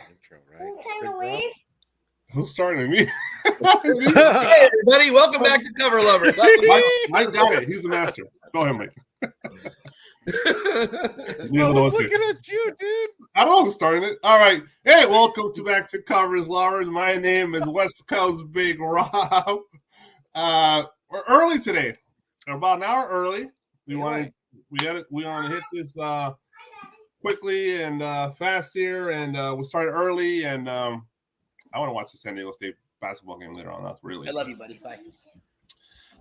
Intro, right? Big Rob? Who's starting me? Hey, everybody, welcome back to Cover Lovers. Mike got it. He's the master. Go ahead, Mike. I was looking at you, dude. I don't know who's starting it. All right. Hey, welcome back to Covers Lovers. My name is West Coast Big Rob. We're early today. We're about an hour early. We want to hit this quickly and fast here, and we started early, and I want to watch the San Diego State basketball game later on. That's really. I love you, buddy. Bye.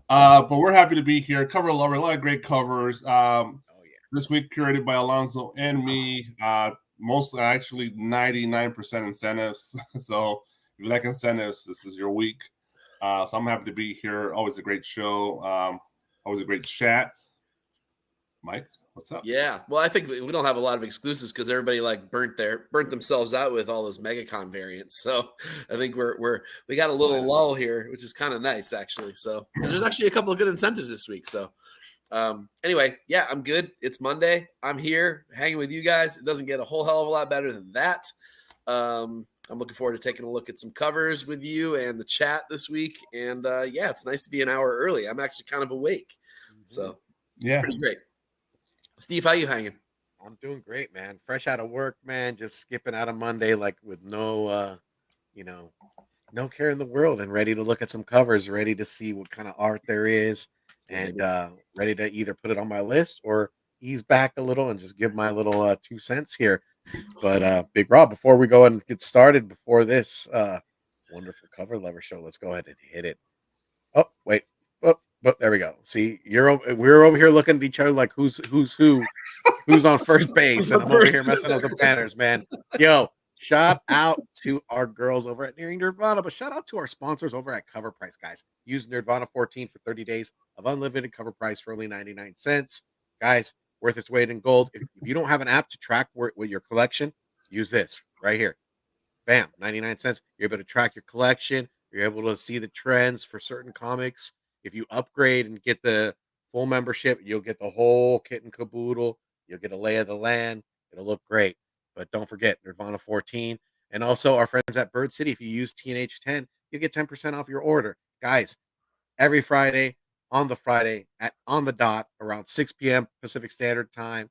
But we're happy to be here. Cover Lover, a lot of great covers. This week curated by Alonzo and me. Mostly, actually, 99% incentives. So if you like incentives, this is your week. So I'm happy to be here. Always a great show. Always a great chat. Mike, what's up? Yeah, well, I think we don't have a lot of exclusives because everybody burnt themselves out with all those MegaCon variants. So I think we got a little lull here, which is kind of nice actually. So because there's actually a couple of good incentives this week. So anyway, yeah, I'm good. It's Monday. I'm here hanging with you guys. It doesn't get a whole hell of a lot better than that. I'm looking forward to taking a look at some covers with you and the chat this week. And yeah, it's nice to be an hour early. I'm actually kind of awake, so it's pretty great. Steve, how you hanging? I'm doing great, man. Fresh out of work, man. Just skipping out of Monday, like with no care in the world, and ready to look at some covers, ready to see what kind of art there is, and ready to either put it on my list or ease back a little and just give my little 2 cents here. But Big Rob, before we go and get started, before this wonderful cover lover show, let's go ahead and hit it. Oh, wait. But there we go. See, we're over here looking at each other like who's on first base, and I'm over here messing up the banners, man. Yo, shout out to our girls over at Nerdvana, but shout out to our sponsors over at Cover Price, guys. Use Nerdvana 14 for 30 days of unlimited cover price for only 99 cents. Guys, worth its weight in gold. If you don't have an app to track with your collection, use this right here. Bam, 99 cents. You're able to track your collection. You're able to see the trends for certain comics. If you upgrade and get the full membership, you'll get the whole kit and caboodle. You'll get a lay of the land. It'll look great. But don't forget, Nerdvana 14. And also our friends at Bird City, if you use TNH10, you get 10% off your order. Guys, every Friday, on the dot, around 6 p.m. Pacific Standard Time,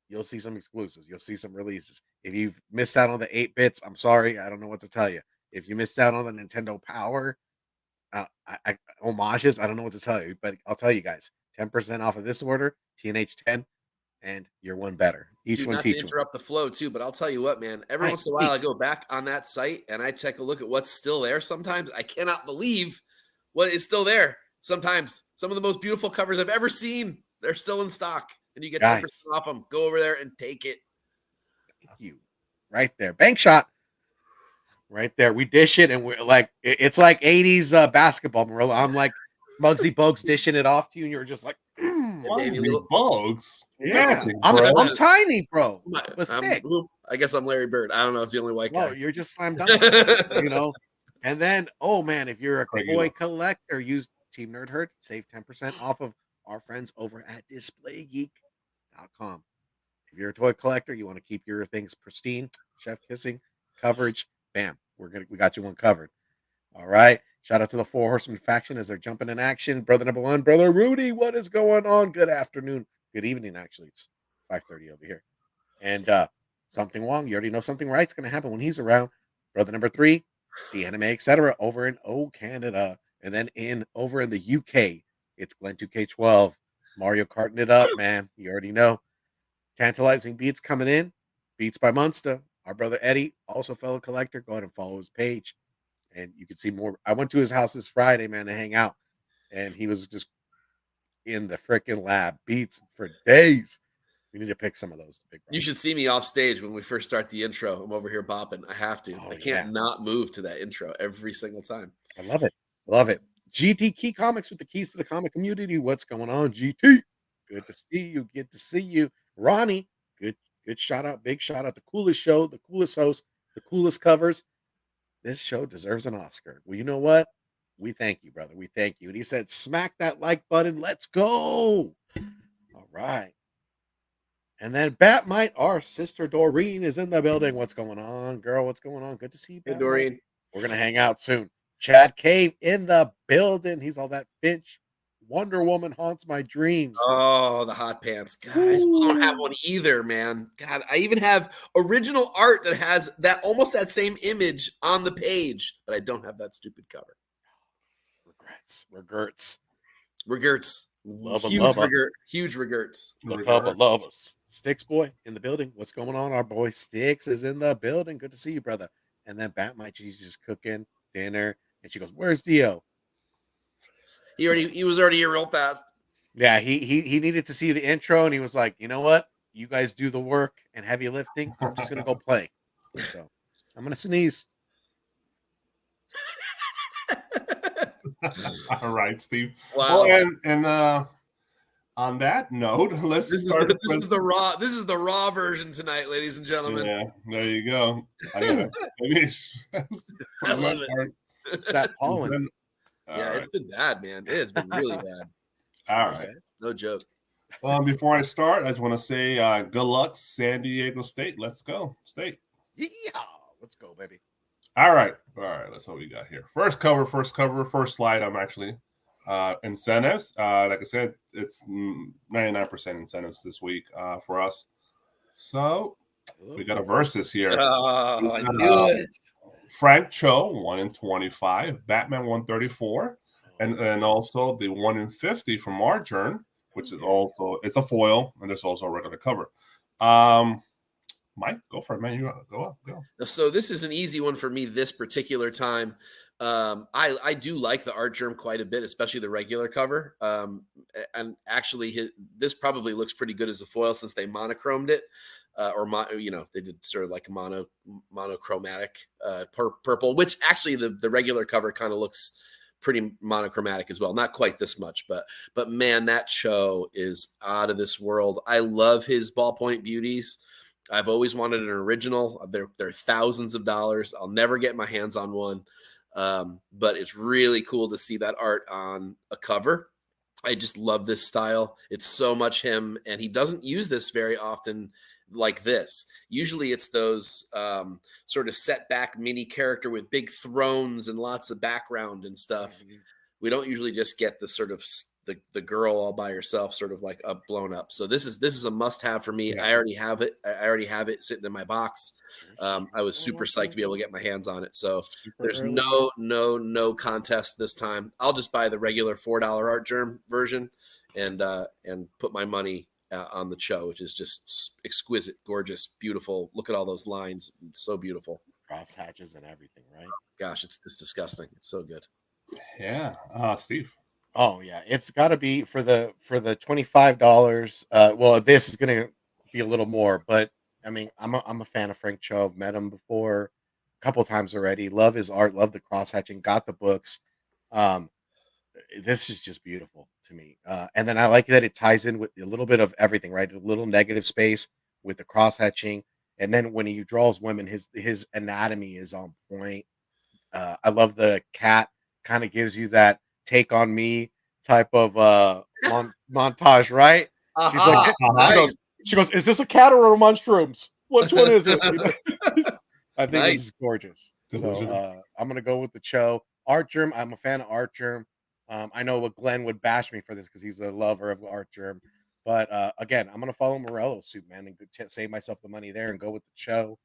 you'll see some exclusives. You'll see some releases. If you've missed out on the 8-bits, I'm sorry. I don't know what to tell you. If you missed out on the Nintendo Power, homages, I don't know what to tell you, but I'll tell you guys, 10% off of this order, TNH10, and you're one better. Each one teach one. Interrupt the flow too, but I'll tell you what, man. Every once in a while, I go back on that site and I take a look at what's still there. Sometimes I cannot believe what is still there. Sometimes some of the most beautiful covers I've ever seen, they're still in stock, and you get 10% off them. Go over there and take it. Thank you. Right there, bank shot. Right there, we dish it, and we're like, it's like 80s basketball. Marilla. I'm like Muggsy Bogues dishing it off to you, and you're just like, Muggsy Bogues. Yeah, I'm tiny, bro. I guess I'm Larry Bird. I don't know. It's the only white guy. No, you're just slam dunk. And then, oh man, if you're a toy collector, use Team Nerd Herd. Save 10% off of our friends over at DisplayGeek.com. If you're a toy collector, you want to keep your things pristine, chef kissing coverage. Bam, we got you one covered. All right. Shout out to the Four Horsemen faction as they're jumping in action. Brother number one, Brother Rudy, what is going on? Good afternoon. Good evening, actually. It's 5:30 over here. And something wrong. You already know something right's going to happen when he's around. Brother number three, the anime, etc. over in Canada. And then over in the UK, it's Glenn 2K12. Mario Karting it up, man. You already know. Tantalizing beats coming in. Beats by Munster. Our brother Eddie, also fellow collector. Go ahead and follow his page. And you can see more. I went to his house this Friday, man, to hang out. And he was just in the freaking lab. Beats for days. We need to pick some of those. You should see me off stage when we first start the intro. I'm over here bopping. I have to. I can't not move to that intro every single time. I love it. Love it. GT Key Comics with the keys to the comic community. What's going on, GT? Good to see you. Good to see you. Ronnie, good shout out. Big shout out. The coolest show, the coolest host, the coolest covers. This show deserves an Oscar. Well, you know what? We thank you, brother. We thank you. And he said, smack that like button. Let's go. All right. And then Batmite, our sister Doreen, is in the building. What's going on, girl? What's going on? Good to see you, Hey, Batmite. Doreen. We're gonna hang out soon. Chad Cave in the building. He's all that Finch. Wonder Woman haunts my dreams. Oh, the hot pants. God, I still don't have one either, man. God, I even have original art that has that almost that same image on the page, but I don't have that stupid cover. Regrets. Regrets. Love Huge regrets. Love us. Sticks boy in the building. What's going on? Our boy Sticks is in the building. Good to see you, brother. And then Batmite, she's just cooking dinner, and she goes, "Where's Dio?" He was already here real fast. Yeah, he needed to see the intro, and he was like, "You know what? You guys do the work and heavy lifting. I'm just gonna go play." So I'm gonna sneeze. All right, Steve. Wow. Well, and on that note, let's start. This is the raw version tonight, ladies and gentlemen. Yeah, there you go. I love it. Stop pollen. Yeah, it's been bad, man. It has been really bad. All right. No joke. Well, before I start, I just want to say good luck, San Diego State. Let's go, State. Yeah, let's go, baby. All right. Let's see what we got here. First slide. I'm actually incentives. Like I said, it's 99% incentives this week for us. So we got a versus here. Oh, I knew it. Frank Cho 1 in 25, Batman 134, and also the 1 in 50 from our turn, which is also it's a foil, and there's also a regular cover. Mike, go for it, man. You go. So this is an easy one for me this particular time. I do like the art germ quite a bit, especially the regular cover. And actually, this probably looks pretty good as a foil since they monochromed it, they did sort of like a monochromatic purple, which actually the regular cover kind of looks pretty monochromatic as well. Not quite this much, but man, that show is out of this world. I love his ballpoint beauties. I've always wanted an original. They're thousands of dollars. I'll never get my hands on one. But it's really cool to see that art on a cover. I just love this style. It's so much him, and he doesn't use this very often like this. Usually it's those sort of set back mini character with big thrones and lots of background and stuff. Mm-hmm. We don't usually just get the sort of the girl all by herself, sort of like up blown up. So this is a must have for me. Yeah. I already have it sitting in my box. I was super psyched to be able to get my hands on it. So there's no contest this time. I'll just buy the regular $4 art germ version and put my money on the Cho, which is just exquisite, gorgeous, beautiful. Look at all those lines. It's so beautiful. Cross hatches and everything, right? Gosh, it's disgusting. It's so good. Yeah. Steve. Oh yeah, it's got to be for the $25. Well, this is gonna be a little more, but I mean, I'm a fan of Frank Cho. I've met him before a couple times already. Love his art. Love the cross hatching. Got the books. This is just beautiful to me. And then I like that it ties in with a little bit of everything, right? A little negative space with the cross hatching, and then when he draws women, his anatomy is on point. I love the cat. Kind of gives you that take on me type of montage, right? She's like, she goes, is this a cat or a mushrooms? Which one is it? I think this is gorgeous. So I'm gonna go with the Cho art germ. I'm a fan of art germ. I know what Glenn would bash me for this because he's a lover of art germ, but again, I'm gonna follow Morello's suit, man, and save myself the money there and go with the Cho.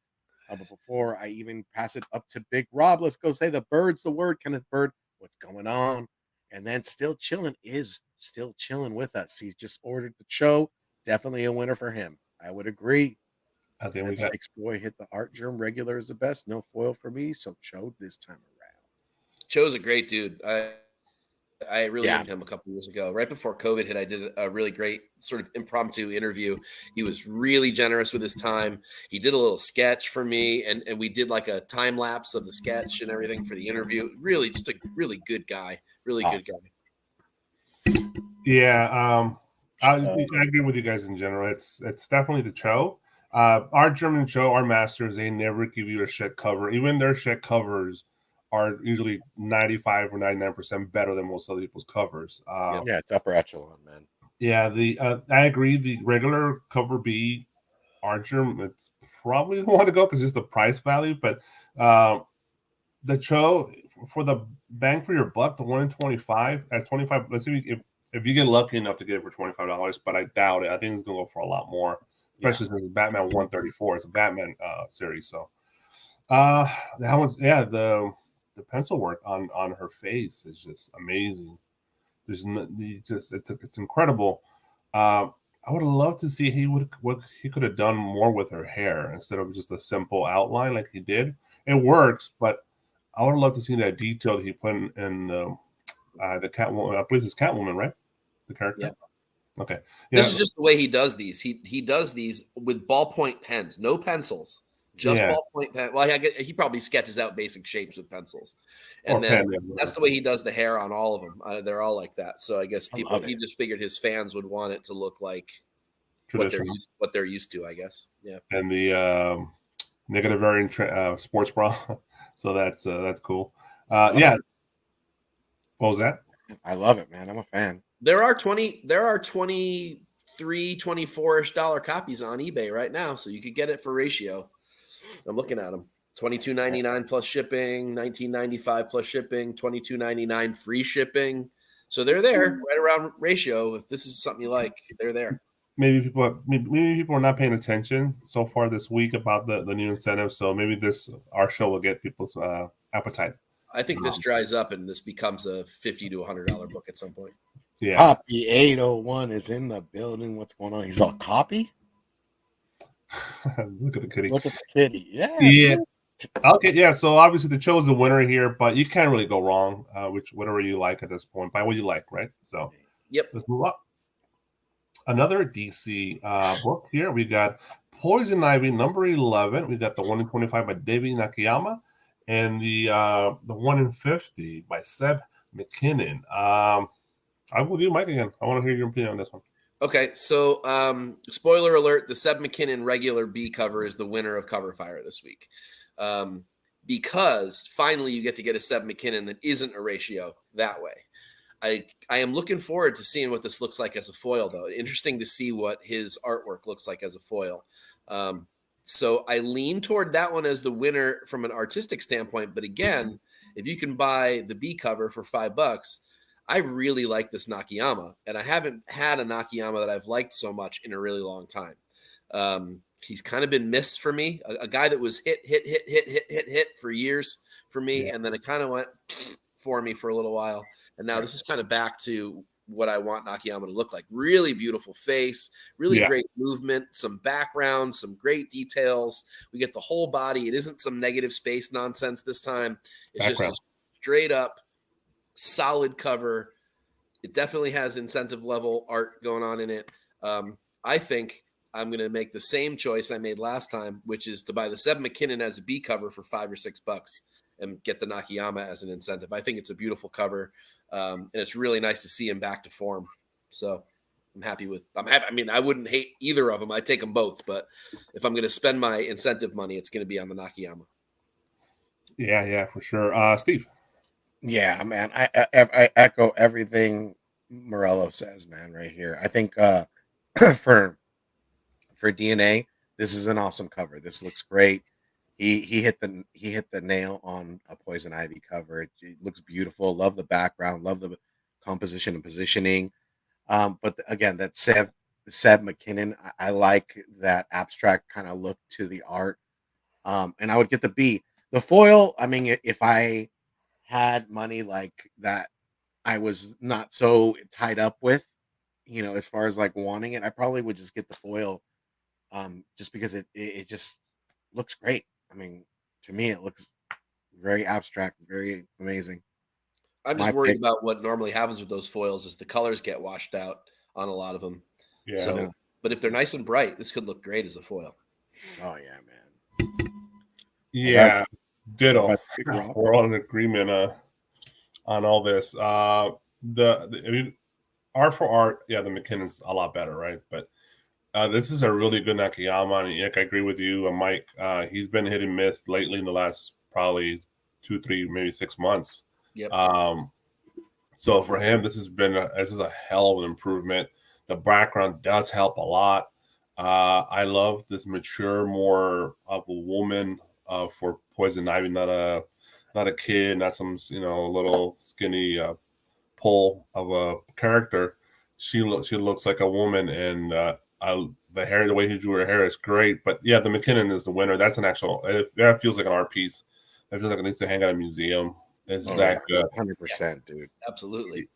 But before I even pass it up to Big Rob, let's go say the bird's the word. Kenneth Bird, what's going on? And then still chilling with us. He's just ordered the Cho. Definitely a winner for him. I would agree. I think we got Six Boy hit the art germ. Regular is the best. No foil for me. So Cho this time around. Cho's a great dude. I really loved him a couple years ago. Right before COVID hit, I did a really great sort of impromptu interview. He was really generous with his time. He did a little sketch for me, and we did like a time lapse of the sketch and everything for the interview. Really, just a really good guy. Really good guy. Yeah, I agree with you guys in general. It's definitely the Cho. Our German Cho, our masters, they never give you a shit cover. Even their shit covers are usually 95 or 99% better than most other people's covers. It's upper echelon, man. Yeah, I agree. The regular cover B Archer, it's probably the one to go because just the price value. But the Cho, for the bang for your buck, the 1 in 25 at 25. Let's see if you get lucky enough to get it for $25, but I doubt it. I think it's gonna go for a lot more, especially since it's Batman 134. It's a Batman series, so that one's the pencil work on her face is just amazing. It's incredible. I would love to see what he could have done more with her hair instead of just a simple outline like he did. It works, but I would love to see that detail that he put in the Catwoman. I believe it's Catwoman, right? The character. Yeah. Okay. Yeah. This is just the way he does these. He does these with ballpoint pens, no pencils, just ballpoint pen. Well, he probably sketches out basic shapes with pencils, and then that's the way he does the hair on all of them. They're all like that. So I guess he just figured his fans would want it to look like what they're used to. I guess. Yeah. And the negative variant sports bra. So that's cool. Yeah. What was that? I love it, man. I'm a fan. There are 23, $24-ish copies on eBay right now, so you could get it for ratio. I'm looking at them. $22.99 plus shipping, $19.95 plus shipping, $22.99 free shipping. So they're there right around ratio. If this is something you like, they're there. Maybe people are not paying attention so far this week about the new incentives. So maybe our show will get people's appetite. I think this dries up and this becomes a $50 to $100 book at some point. Yeah. Copy 801 is in the building. What's going on? He's all copy. Look at the kitty. Look at the kitty. Yeah. Yeah. Okay. Yeah. So obviously the Cho's a winner here, but you can't really go wrong. Whatever you like at this point, buy what you like, right? So yep. Let's move up. Another DC book here. We got Poison Ivy number 11. We got the 1 in 25 by David Nakayama, and the 1 in 50 by Seb McKinnon. I'm with you, Mike, again. I want to hear your opinion on this one. Okay, so spoiler alert, the Seb McKinnon regular B cover is the winner of Cover Fire this week. Because finally you get to get a Seb McKinnon that isn't a ratio that way. I am looking forward to seeing what this looks like as a foil, though. Interesting to see what his artwork looks like as a foil. So I lean toward that one as the winner from an artistic standpoint. But again, if you can buy the B cover for $5, I really like this Nakayama. And I haven't had a Nakayama that I've liked so much in a really long time. He's kind of been missed for me. A guy that was hit for years for me. Yeah. And then it kind of went for me for a little while. And now this is kind of back to what I want Nakayama to look like. Really beautiful face, really great movement, some background, some great details. We get the whole body. It isn't some negative space nonsense this time. It's just a straight up solid cover. It definitely has incentive level art going on in it. I think I'm going to make the same choice I made last time, which is to buy the Seb McKinnon as a B cover for $5 or $6 and get the Nakayama as an incentive. I think it's a beautiful cover. And it's really nice to see him back to form. So I'm happy. I mean, I wouldn't hate either of them. I'd take them both. But if I'm going to spend my incentive money, it's going to be on the Nakayama. Yeah, for sure. Steve. Yeah, man. I echo everything Morello says, man, right here. I think for DNA, this is an awesome cover. This looks great. He hit the nail on a Poison Ivy cover. It looks beautiful. Love the background. Love the composition and positioning. But again, that Seb McKinnon, I like that abstract kind of look to the art. And I would get the B. The foil, I mean, if I had money like that, I was not so tied up with, as far as like wanting it, I probably would just get the foil, just because it just looks great. I mean, to me, it looks very abstract, very amazing. I'm just worried about what normally happens with those foils is the colors get washed out on a lot of them. Yeah. So, but if they're nice and bright, this could look great as a foil. Oh yeah, man. Yeah, ditto. We're all in agreement on all this. Art for art, the McKinnon's a lot better, right? But this is a really good Nakayama, and I agree with you, Mike. He's been hit and miss lately in the last probably 2, 3, maybe 6 months. Yep. So for him, this is a hell of an improvement. The background does help a lot. I love this mature, more of a woman for Poison Ivy, not a kid, not some little skinny pole of a character. She looks like a woman, and the hair, the way he drew her hair is great. But yeah, the McKinnon is the winner. That's an actual. That feels like an art piece. It feels like it needs to hang out at a museum. It's that good. 100%, dude. Absolutely.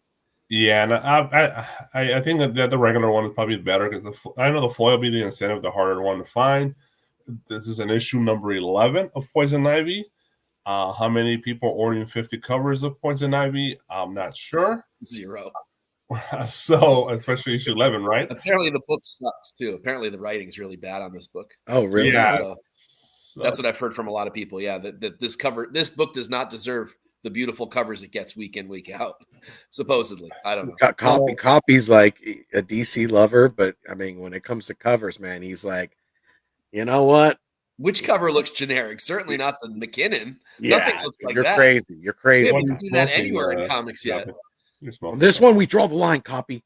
Yeah, and I think that the regular one is probably better because I know the foil will be the incentive, the harder one to find. This is an issue number 11 of Poison Ivy. How many people are ordering 50 covers of Poison Ivy? I'm not sure. 0. So, especially issue 11, right? Apparently the book sucks too. Apparently the writing's really bad on this book. Oh, really? Yeah. So that's what I've heard from a lot of people. Yeah, that this book does not deserve the beautiful covers it gets week in, week out. Supposedly, I don't know. Copy's like a DC lover, but I mean, when it comes to covers, man, he's like, you know what? Which cover looks generic? Certainly not the McKinnon. Yeah, Nothing looks like you're that. crazy. You're crazy. We haven't seen that anywhere in comics yet. On this one, we draw the line, Copy.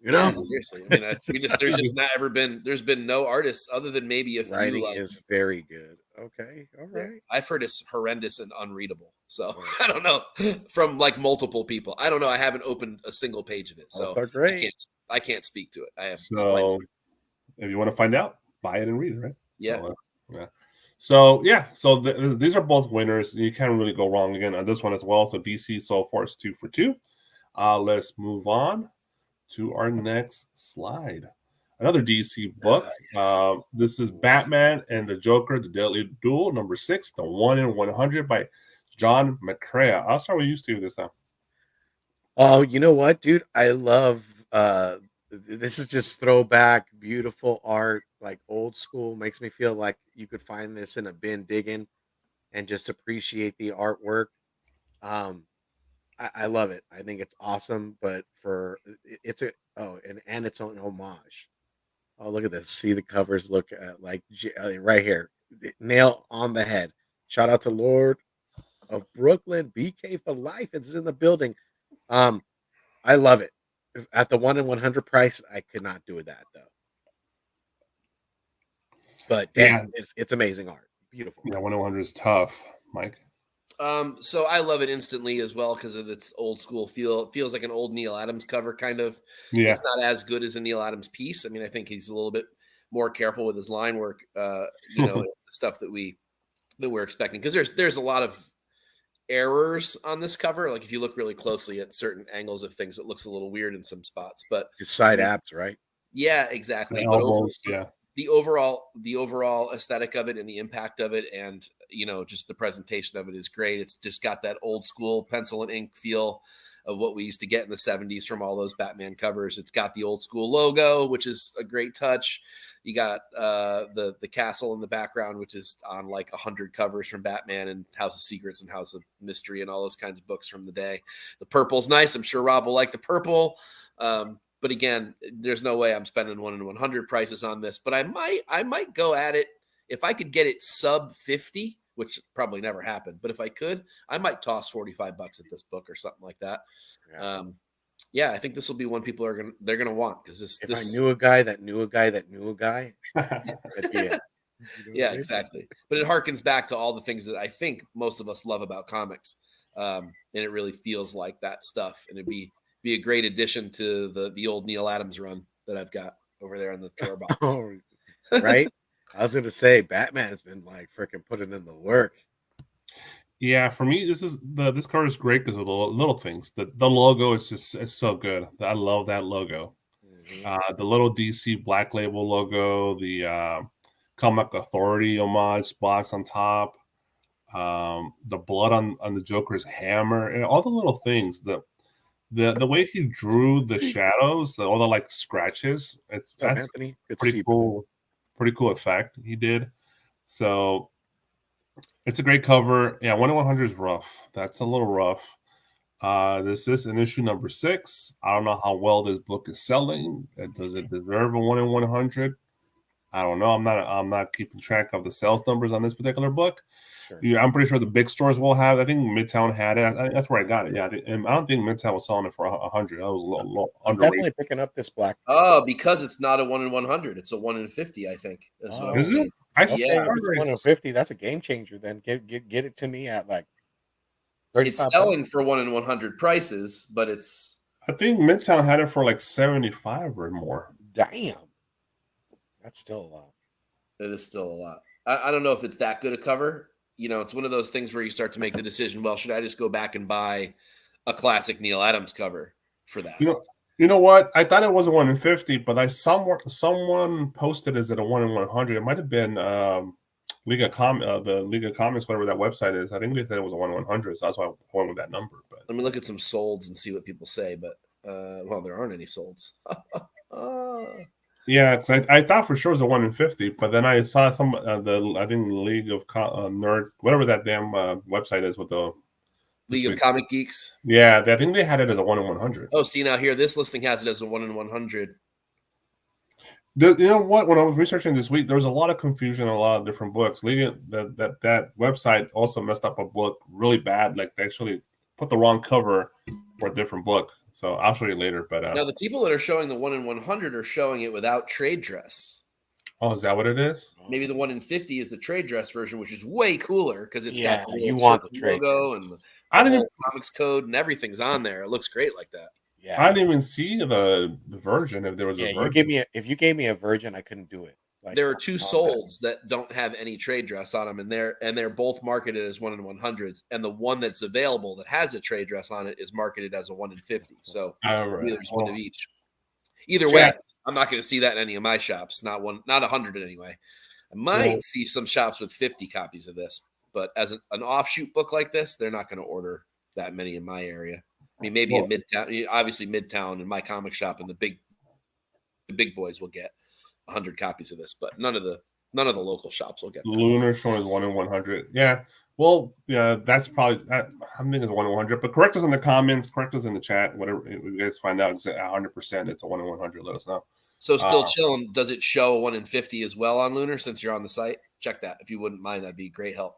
You know, yeah, seriously. I mean, there's just not ever been. There's been no artists other than maybe a few. Writing is very good. Okay, all right. I've heard it's horrendous and unreadable. So I don't know from like multiple people. I don't know. I haven't opened a single page of it, so I can't speak to it. I have. So if you want to find out, buy it and read it, right? Yeah. So these are both winners. You can't really go wrong again on this one as well. So DC so far is 2 for 2. Let's move on to our next slide. Another DC book. This is Batman and the Joker, The Deadly Duel, number 6, the 1 in 100 by John McCrea. I'll start with you, Steve, this time. Oh, you know what, dude? I love this is just throwback, beautiful art, like old school. Makes me feel like you could find this in a bin digging and just appreciate the artwork. I love it. I think it's awesome, but it's and its own homage. Oh, look at this. See the covers look like right here. Nail on the head. Shout out to Lord of Brooklyn, BK for life. It's in the building. I love it. At the 1 in 100 price, I could not do that though. But damn, it's amazing art. Beautiful. Yeah, 1 in 100 is tough, Mike. So I love it instantly as well because of its old school feel. It feels like an old Neil Adams cover, kind of. Yeah. It's not as good as a Neil Adams piece. I mean, I think he's a little bit more careful with his line work, stuff that we're expecting. Because there's a lot of errors on this cover. Like if you look really closely at certain angles of things, it looks a little weird in some spots. But it's side abs, right? Yeah, exactly. But the overall aesthetic of it and the impact of it and just the presentation of it is great. It's just got that old school pencil and ink feel of what we used to get in the 70s from all those Batman covers. It's got the old school logo, which is a great touch. You got the castle in the background, which is on like 100 covers from Batman and House of Secrets and House of Mystery and all those kinds of books from the day. The purple's nice. I'm sure Rob will like the purple. But again, there's no way I'm spending 1 in 100 prices on this. But I might go at it if I could get it sub 50, which probably never happened. But if I could, I might toss $45 at this book or something like that. Yeah. I think this will be one people they're gonna want because this. I knew a guy that knew a guy that knew a guy. Yeah, exactly. But it harkens back to all the things that I think most of us love about comics, and it really feels like that stuff. And it'd be a great addition to the old Neil Adams run that I've got over there in the drawer box. Right? I was going to say Batman's been like freaking putting in the work. Yeah, for me, this card is great because of the little things. The logo is so good. I love that logo. Mm-hmm. The little DC Black Label logo, the Comic Authority homage box on top, the blood on the Joker's hammer, and all the little things. The way he drew the shadows, all the like scratches, that's Anthony, pretty cool effect he did. So it's a great cover. Yeah, 1 in 100 is rough. That's a little rough. This is an issue number 6. I don't know how well this book is selling. Does it deserve a 1 in 100? I don't know. I'm not keeping track of the sales numbers on this particular book. Sure. Yeah, I'm pretty sure the big stores will have. I think Midtown had it. That's where I got it. Yeah, and I don't think Midtown was selling it for 100. That was a little I'm underrated. definitely picking up this black. Oh, because it's not a 1 in 100; it's a 1 in 50. I think. Is what I'm Is seeing. it? I Okay, Yeah. if it's 1 in 50, that's a game changer. Then get it to me at like 35 It's selling for 1 in 100 prices, but it's. I think Midtown had it for like 75 or more. Damn, that's still a lot. It is still a lot. I don't know if it's that good a cover. You know, it's one of those things where you start to make the decision. Well, should I just go back and buy a classic Neil Adams cover for that? You know what? I thought it was a 1 in 50, but someone posted as a 1 in 100. It might have been the League of Comics, whatever that website is. I think they said it was a 1 in 100, so that's why I'm going with that number. But let me look at some solds and see what people say. But well, there aren't any solds. yeah, 'cause I thought for sure it was a 1 in 50, but then I saw some I think the League of Nerds, whatever that damn website is with the League of Comic Geeks. Yeah, I think they had it as a 1 in 100. Oh, see now here, this listing has it as a 1 in 100. You know what? When I was researching this week, there was a lot of confusion on a lot of different books. Leading that website also messed up a book really bad. Like they actually put the wrong cover for a different book. So I'll show you later. But now the people that are showing the 1 in 100 are showing it without trade dress. Oh, is that what it is? Maybe the 1 in 50 is the trade dress version, which is way cooler because it's got the you want the trade logo and the whole comics code and everything's on there. It looks great like that. Yeah, I didn't even see the version if there was a version. If you gave me a version, I couldn't do it. Like, there are two solds that don't have any trade dress on them, and they're both marketed as 1 in 100s. And the one that's available that has a trade dress on it is marketed as a 1 in 50. So there's one of each. Either way, I'm not going to see that in any of my shops. Not 100 anyway. I might see some shops with 50 copies of this, but as an offshoot book like this, they're not going to order that many in my area. I mean, maybe in Midtown, obviously Midtown and my comic shop and the big boys will get 100 copies of this, but none of the local shops will get that. Lunar showing 1 in 100. Yeah. Well, yeah, that's probably I think it's 1 in 100. But correct us in the comments, correct us in the chat, whatever you guys find out. It's 100%. It's a 1 in 100. Let us know. So still chilling. Does it show 1 in 50 as well on Lunar since you're on the site? Check that if you wouldn't mind. That'd be great help.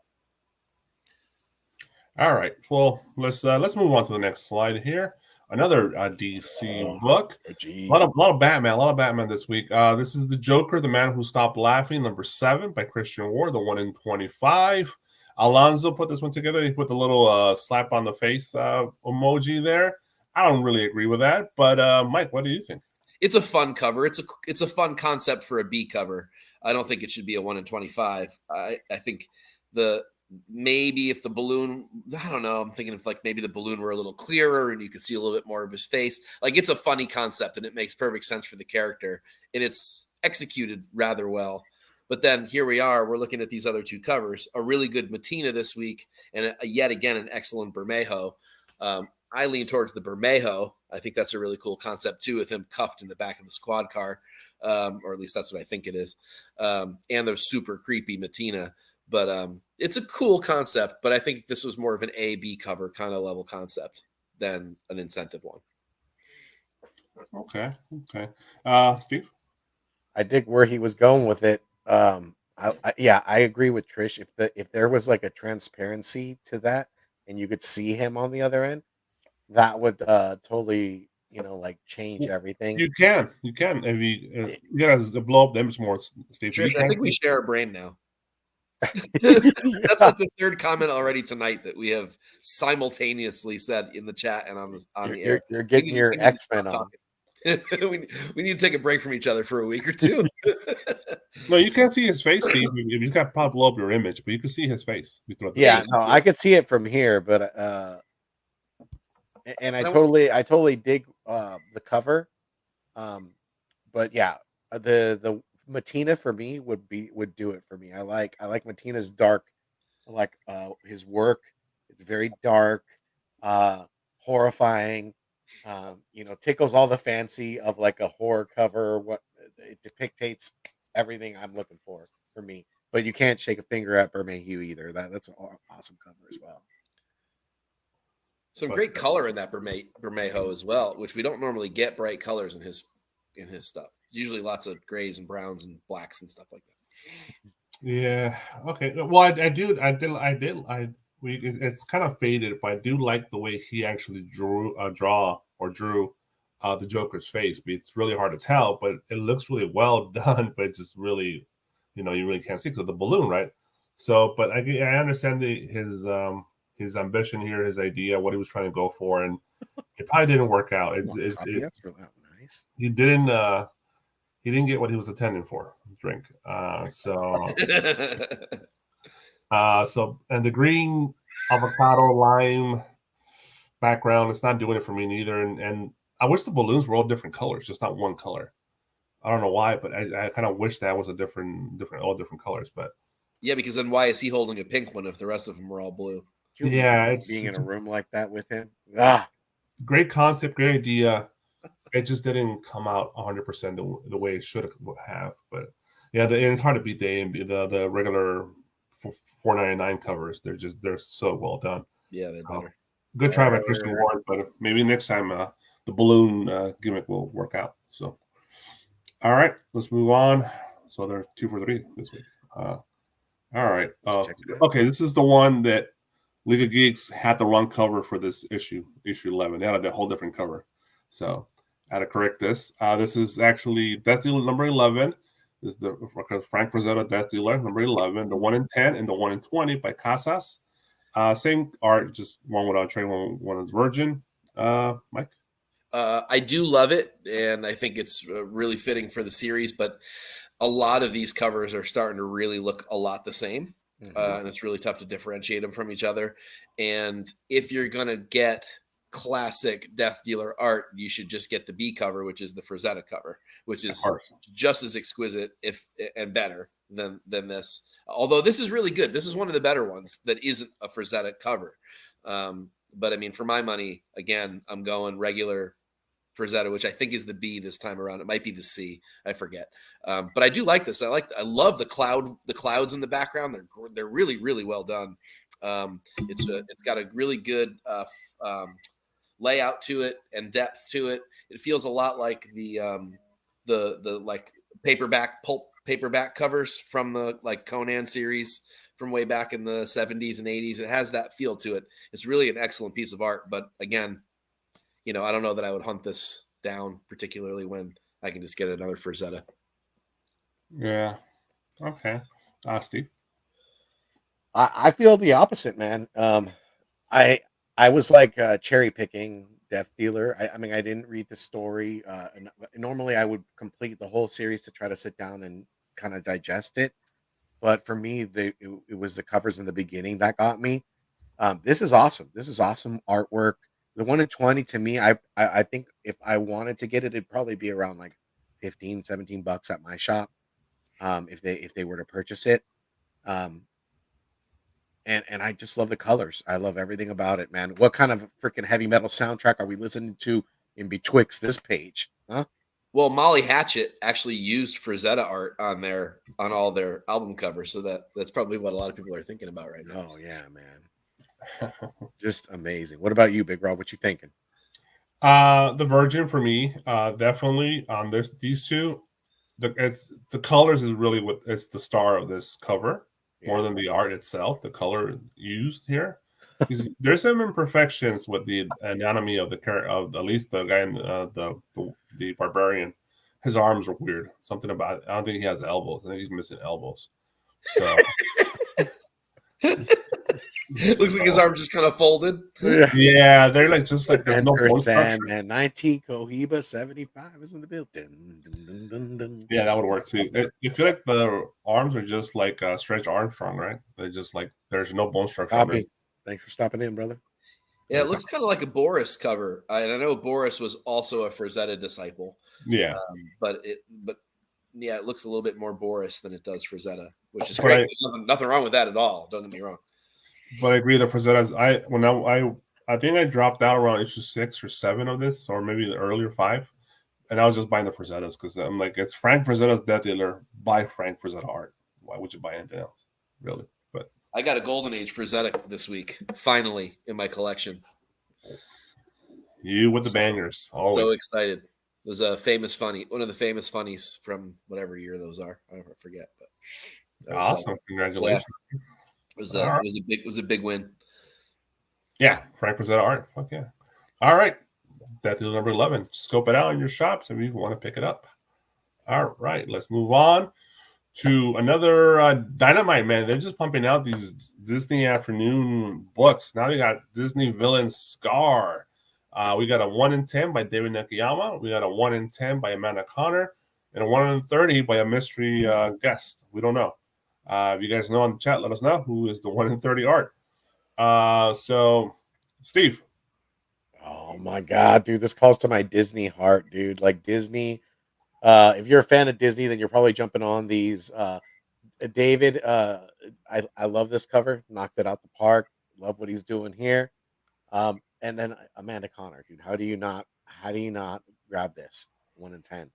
All right. Well, let's move on to the next slide here. Another DC book. A lot of Batman this week. This is The Joker, The Man Who Stopped Laughing, number 7 by Christian Ward, the 1 in 25. Alonzo put this one together. He put the little slap on the face emoji there. I don't really agree with that, but Mike, what do you think? It's a fun cover. It's a fun concept for a B cover. I don't think it should be a 1 in 25. I think maybe if the balloon, I don't know, I'm thinking if like maybe the balloon were a little clearer and you could see a little bit more of his face. Like it's a funny concept and it makes perfect sense for the character and it's executed rather well. But then here we are, we're looking at these other two covers, a really good Matina this week and yet again an excellent Bermejo. I lean towards the Bermejo. I think that's a really cool concept too, with him cuffed in the back of a squad car, or at least that's what I think it is. And the super creepy Matina. But it's a cool concept, but I think this was more of an A-B cover kind of level concept than an incentive one. Okay. Steve? I dig where he was going with it. I agree with Trish. If there was like a transparency to that and you could see him on the other end, that would totally, like change everything. You can. If you gotta blow up the image more, Steve. Trish, I think we share a brain now. That's like the third comment already tonight that we have simultaneously said in the chat and on the air. You're getting your X-Men on. we need to take a break from each other for a week or two. No, you can't see his face, Steve. You got to probably blow up your image, but you can see his face. I could see it from here, but and I totally dig the cover. But yeah, the Matina for me would do it for me. I like Matina's dark. I like his work. It's very dark, horrifying. Tickles all the fancy of like a horror cover. What it depicts everything I'm looking for me. But you can't shake a finger at Bermejo either. That's an awesome cover as well. Some great color in that Bermejo as well, which we don't normally get bright colors in his in his stuff. It's usually lots of grays and browns and blacks and stuff like that. Yeah. Okay. Well, it's kind of faded, but I do like the way he actually drew the Joker's face. It's really hard to tell, but it looks really well done. But it's just really, you really can't see because of the balloon, right? So, but I understand his ambition here, his idea, what he was trying to go for, and it probably didn't work out. That's really nice. He didn't get what he was intending for. Drink. And the green avocado lime background, it's not doing it for me neither. And I wish the balloons were all different colors, just not one color. I don't know why, but I kind of wish that was all different colors. But yeah, because then why is he holding a pink one if the rest of them are all blue? Yeah, it's being in a room like that with him. Great concept, great idea. It just didn't come out 100% the way it should have. But yeah, it's hard to beat the regular $4.99 covers. They're so well done. Yeah, they're better. Good try by Christian Ward, but maybe next time the balloon gimmick will work out. So, all right, let's move on. So they're 2 for 3 this week. All right. Okay, this is the one that League of Geeks had the wrong cover for this issue 11. They had a whole different cover. So I had to correct this. This is actually Death Dealer number 11. This is the Frank Frazetta Death Dealer number 11, the 1 in 10 and the 1 in 20 by Casas. Same art, just one without trade, one is Virgin. Mike? I do love it, and I think it's really fitting for the series, but a lot of these covers are starting to really look a lot the same. And it's really tough to differentiate them from each other. And if you're going to get classic Death Dealer art, you should just get the B cover, which is the Frazetta cover, which is just as exquisite and better than this. Although this is really good. This is one of the better ones that isn't a Frazetta cover. But I mean, for my money, again, I'm going regular Frazetta, which I think is the B this time around. It might be the C. I forget. But I do like this. I love the clouds in the background. They're really, really well done. It's got a really good layout to it and depth to it. It feels a lot like the like pulp paperback covers from the like Conan series from way back in the 70s and 80s. It has that feel to it. It's really an excellent piece of art. But again, I don't know that I would hunt this down, particularly when I can just get another Frazetta. Yeah. Okay. Steve? I feel the opposite, man. I was like cherry picking Death Dealer. I mean, I didn't read the story. Normally, I would complete the whole series to try to sit down and kind of digest it. But for me, it was the covers in the beginning that got me. This is awesome. This is awesome artwork. The 1 in 20 to me, I think if I wanted to get it, it'd probably be around like $15-$17 at my shop. If they were to purchase it. And I just love the colors. I love everything about it, man. What kind of freaking heavy metal soundtrack are we listening to in betwixt this page? Huh? Well, Molly Hatchet actually used Frazetta art on all their album covers, so that's probably what a lot of people are thinking about right now. Oh yeah, man. Just amazing. What about you, Big Rob? What you thinking? The Virgin for me, definitely. These two, the colors is really it's the star of this cover more than the art itself. The color used here, there's some imperfections with the anatomy of at least the guy in the barbarian. His arms are weird. Something about it. I don't think he has elbows. I think he's missing elbows. So. Looks like his arm just kind of folded. Yeah, they're like just like there's no bone structure. Man, 19 Cohiba 75 is in the building. Dun, dun, dun. Yeah, that would work too. You feel like the arms are just like Stretch Armstrong, right? They're just like there's no bone structure. Copy. Thanks for stopping in, brother. Yeah, it looks kind of like a Boris cover, and I know Boris was also a Frazetta disciple. Yeah, but yeah, it looks a little bit more Boris than it does Frazetta, which is great. There's nothing wrong with that at all. Don't get me wrong. But I agree. The Frazettas, I think I dropped out around issue 6 or 7 of this, or maybe the earlier 5, and I was just buying the Frazettas because I'm like, it's Frank Frazetta's Death Dealer. Buy Frank Frazetta art. Why would you buy anything else, really? But I got a Golden Age Frazetta this week, finally in my collection. You with the bangers, always. So excited. It was a famous funny, one of the famous funnies from whatever year those are. I forget, but that was, Awesome. Congratulations. it was All right. it was a big win. Yeah, Frank Rosetta art. Fuck yeah. All right. That is number 11. Scope it out in your shops if you want to pick it up. All right. Let's move on to another Dynamite, man. They're just pumping out these Disney afternoon books. Now they got Disney Villain Scar. We got a 1 in 10 by David Nakayama. We got a 1 in 10 by Amanda Connor. And a 1 in 30 by a mystery guest. We don't know. If you guys know in the chat, let us know who is the 1 in 30 art. So, Steve. Oh my god, dude, this calls to my Disney heart, dude. Like Disney, if you're a fan of Disney, then you're probably jumping on these. David, I love this cover. Knocked it out the park. Love what he's doing here. And then Amanda Connor, dude. How do you not grab this 1 in 10?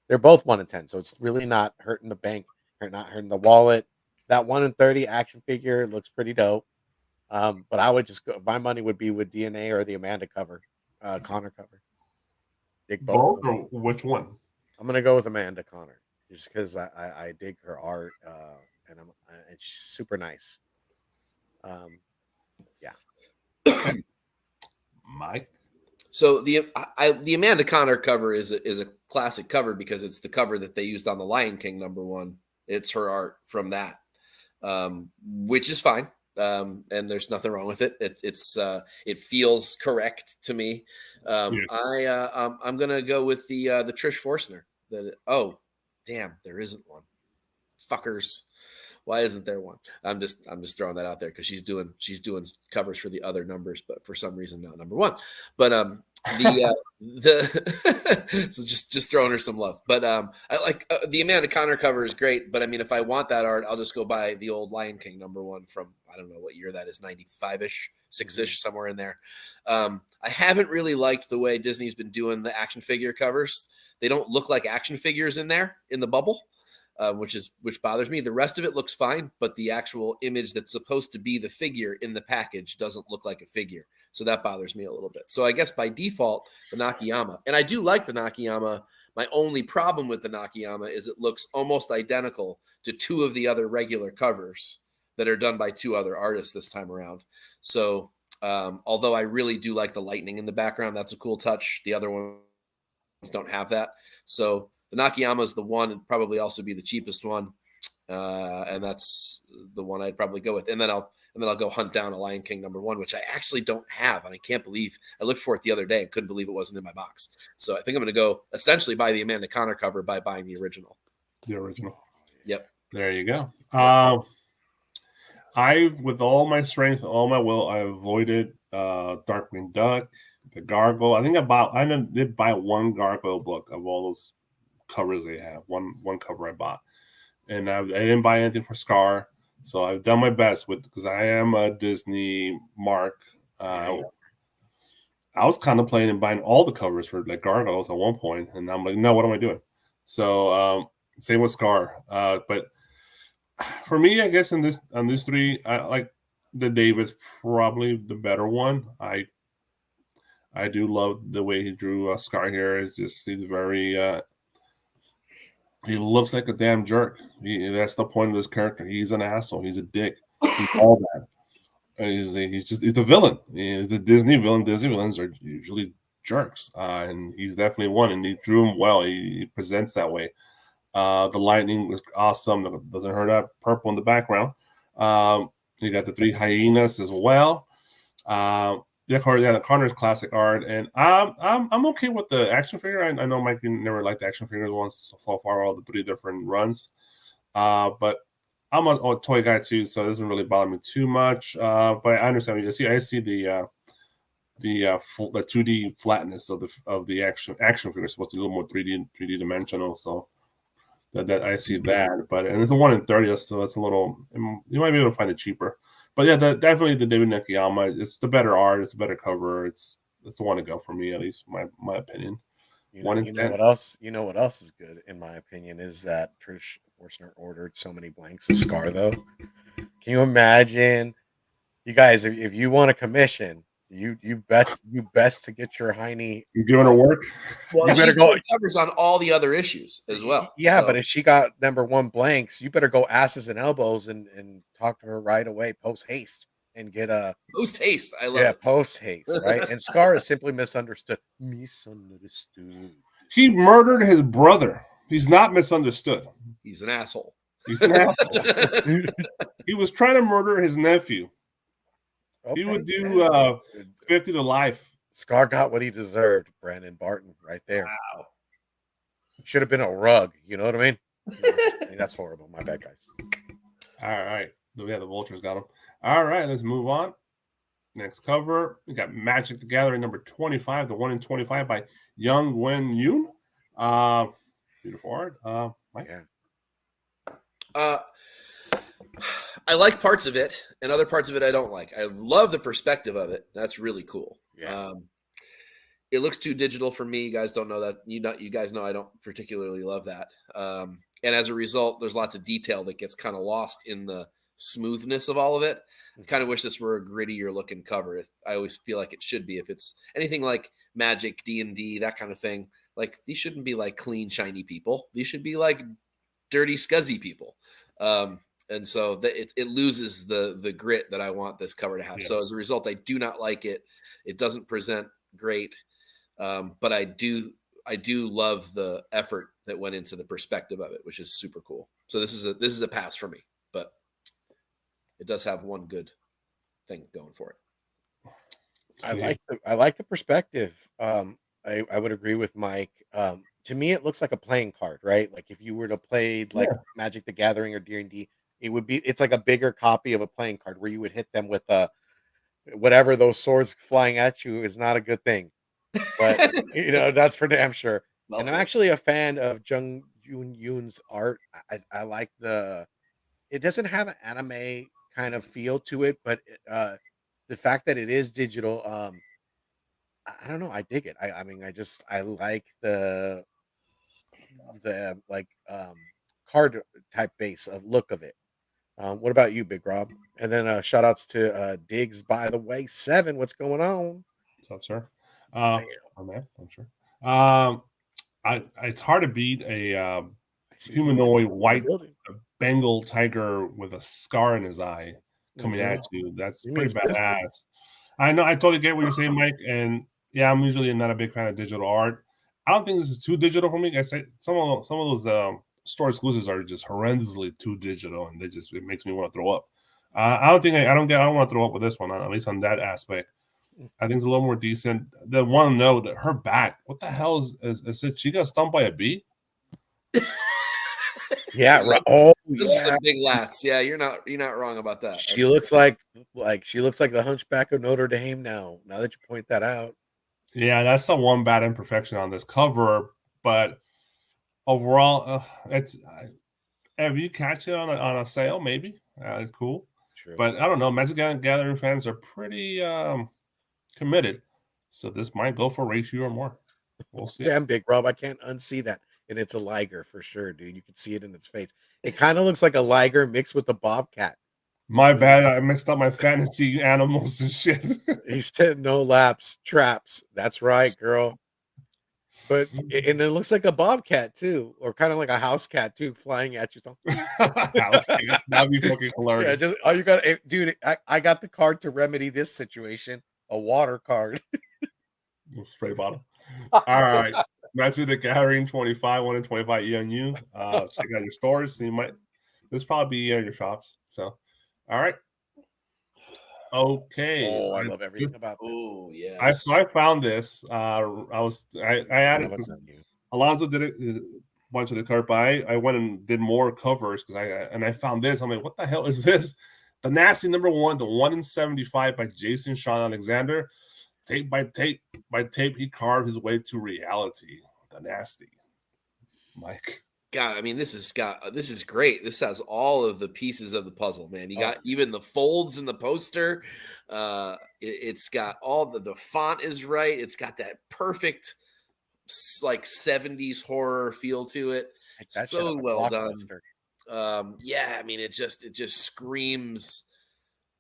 They're both 1 in 10, so it's really not hurting the bank, or not hurting the wallet. That 1 in 30 action figure looks pretty dope. But I would just go. My money would be with DNA or the Amanda cover, Connor cover. Dig both. Or which one? I'm gonna go with Amanda Connor just because I dig her art, and it's super nice. Yeah. Mike. So the Amanda Connor cover is a classic cover because it's the cover that they used on the Lion King #1. It's her art from that, which is fine. And there's nothing wrong with it. It feels correct to me. I'm gonna go with the Trish Forstner. Damn, there isn't one. Fuckers. Why isn't there one? I'm just throwing that out there because she's doing covers for the other numbers, but for some reason not #1. But so just throwing her some love. But I like the Amanda Connor cover is great. But I mean, if I want that art, I'll just go buy the old Lion King #1 from I don't know what year that is, 95-ish, 6-ish, somewhere in there. I haven't really liked the way Disney's been doing the action figure covers. They don't look like action figures in there in the bubble. Which bothers me. The rest of it looks fine, but the actual image that's supposed to be the figure in the package doesn't look like a figure. So that bothers me a little bit. So I guess by default, the Nakayama. And I do like the Nakayama. My only problem with the Nakayama is it looks almost identical to 2 of the other regular covers that are done by 2 other artists this time around. So although I really do like the lightning in the background, that's a cool touch. The other ones don't have that. So the Nakayama is the one, and probably also be the cheapest one, and that's the one I'd probably go with. And then I'll go hunt down a Lion King #1, which I actually don't have, and I can't believe I looked for it the other day and couldn't believe it wasn't in my box. So I think I'm going to go essentially buy the Amanda Connor cover by buying the original. The original. Yep. There you go. I've, with all my strength, all my will, I avoided Darkwing Duck, the Gargoyle. I think I did buy one Gargoyle book of all those covers they have. One cover I bought, and I didn't buy anything for Scar. So I've done my best because I am a Disney mark. I was contemplating buying all the covers for like Gargoyles at one point, and I'm like, no, what am I doing? So same with Scar. But for me, I guess on these 3, I like the David's probably the better one. I do love the way he drew Scar here. He's very he looks like a damn jerk. That's the point of this character. He's an asshole. He's a dick. He's all that. He's a villain. He's a Disney villain. Disney villains are usually jerks, and he's definitely one. And he drew him well. He presents that way. The lightning was awesome. Doesn't hurt that purple in the background. You got the 3 hyenas as well. The Connor's classic art, and I'm okay with the action figure. I know Mike never liked the action figures once so far, all the 3 different runs. But I'm a toy guy too, so it doesn't really bother me too much. But I understand. I see the 2D flatness of the action figure. It's supposed to be a little more 3D dimensional. So that I see that. But and it's a 1 in 30, so that's a little. You might be able to find it cheaper. But yeah, definitely the David Nakayama. It's the better art. It's the better cover. It's the one to go for me, at least my opinion. You know what else? You know what else is good, in my opinion, is that Trish Forstner ordered so many blanks of Scar. Though, can you imagine, you guys, if you want a commission, You best to get your hiney. You giving her work? Well, You better she's go. doing covers on all the other issues as well. Yeah, so. but if she got #1 blanks, you better go asses and elbows and talk to her right away, post haste, and get a Post haste. I love it. post haste, right? And Scar is simply misunderstood. Misunderstood. He murdered his brother. He's not misunderstood. He's an asshole. He's an asshole. He was trying to murder his nephew. Okay, He would do 50 to life. Scar got what he deserved, Brandon Barton, right there. Wow. Should have been a rug. You know what I mean? That's horrible. My bad, guys. All right. Yeah, the Vultures got him. All right, let's move on. Next cover, we got Magic the Gathering number 25, the 1 in 25 by Young Wen Yoon. Beautiful art. Mike? Yeah. I like parts of it, and other parts of it I don't like. I love the perspective of it. That's really cool. Yeah. It looks too digital for me. You guys don't know that. You guys know I don't particularly love that. And as a result, there's lots of detail that gets kind of lost in the smoothness of all of it. I kind of wish this were a grittier looking cover. I always feel like it should be. If it's anything like Magic, D&D, that kind of thing, like these shouldn't be like clean, shiny people. These should be like dirty, scuzzy people. And so it loses the grit that I want this cover to have. Yeah. So as a result, I do not like it. It doesn't present great, but I do love the effort that went into the perspective of it, which is super cool. So this is a pass for me, but it does have one good thing going for it. I like the perspective. I would agree with Mike. To me, it looks like a playing card, right? Like if you were to play like Magic the Gathering or D&D, it's like a bigger copy of a playing card where you would hit them with whatever those swords flying at you is not a good thing. But that's for damn sure. Well, and I'm actually a fan of Jung Yoon's art. I like it doesn't have an anime kind of feel to it, but the fact that it is digital, I don't know, I dig it. I mean, I like the like card type base of look of it. What about you, Big Rob? And then shout outs to Diggs, by the way. 7, what's going on? What's up, sir? I'm sure. It's hard to beat a humanoid white Bengal tiger with a scar in his eye coming at you. That's pretty badass. I know. I totally get what you're saying, Mike. And yeah, I'm usually not a big fan of digital art. I don't think this is too digital for me. I say some of those store exclusives are just horrendously too digital, and it makes me want to throw up. I don't want to throw up with this one, at least on that aspect. I think it's a little more decent. The one note, her back, what the hell is it? She got stumped by a bee? Yeah, right. Oh, this is some big lats. Yeah, you're not wrong about that. She looks like the Hunchback of Notre Dame now that you point that out. Yeah, that's the one bad imperfection on this cover, but overall, if you catch it on a sale, maybe it's cool. True. But I don't know. Magic Gathering fans are pretty committed, so this might go for ratio or more. We'll see. Damn, Big Rob, I can't unsee that, and it's a liger for sure, dude. You can see it in its face. It kind of looks like a liger mixed with a bobcat. My bad. I mixed up my fantasy animals and shit. He said no laps, traps. That's right, girl. But and it looks like a bobcat too, or kind of like a house cat too, flying at you. House cat. That'd be fucking hilarious. Yeah, all you got, dude. I got the card to remedy this situation. A water card. Spray bottle. All right. Magic the Gathering 25, 1 in 25 ENU. Check out your stores. This probably be in your shops. So, all right. Okay. Oh, I love everything about this. Oh, yeah. I found this. I added Alonzo did a bunch of the cover, but I went and did more covers because I found this. I'm like, what the hell is this? The Nasty #1, the 1 in 75 by Jason Sean Alexander. Tape by tape, he carved his way to reality. The Nasty. Mike. God, I mean, this is great. This has all of the pieces of the puzzle, man. You got even the folds in the poster. It's got all the font is right. It's got that perfect like 70s horror feel to it. So well done. Yeah, I mean, it just screams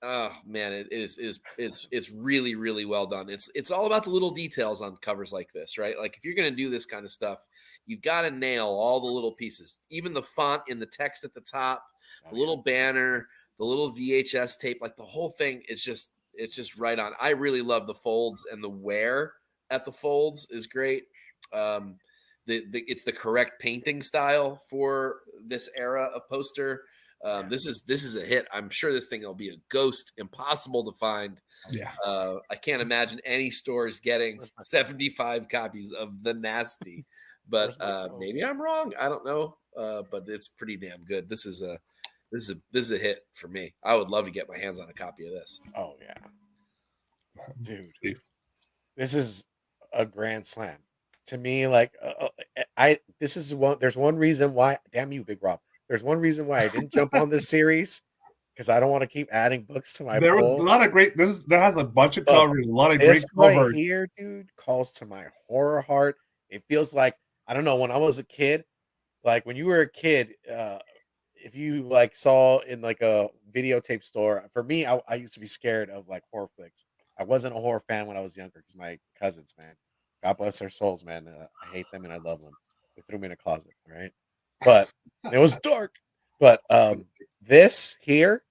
Oh man, it's really really well done. It's all about the little details on covers like this, right? Like if you're gonna do this kind of stuff, you've got to nail all the little pieces, even the font in the text at the top, Oh, the yeah. little banner, the little VHS tape, like the whole thing is just it's just right on. I really love the folds and the wear at the folds is great. Um, it's the correct painting style for this era of poster. This is a hit. I'm sure this thing will be a ghost, impossible to find. Yeah. I can't imagine any stores getting Where's my 75 copies of the nasty, but Where's my phone? maybe I'm wrong. I don't know, but it's pretty damn good. This is a hit for me. I would love to get my hands on a copy of this. Oh yeah, dude, Steve. this is a grand slam to me. Like I this is one. There's one reason why. Damn you, Big Rob. There's one reason why I didn't jump on this series because I don't want to keep adding books to my There was a pull. lot of great. That has a bunch of Look, covers, a lot of great This right covers. here, dude, calls to my horror heart. It feels like I don't know when I was a kid. Like when you were a kid, if you like saw in like a videotape store, for me, I used to be scared of like horror flicks. I wasn't a horror fan when I was younger because my cousins, man, God bless their souls, man. I hate them and I love them. They threw me in a closet, right? But it was dark. But this here,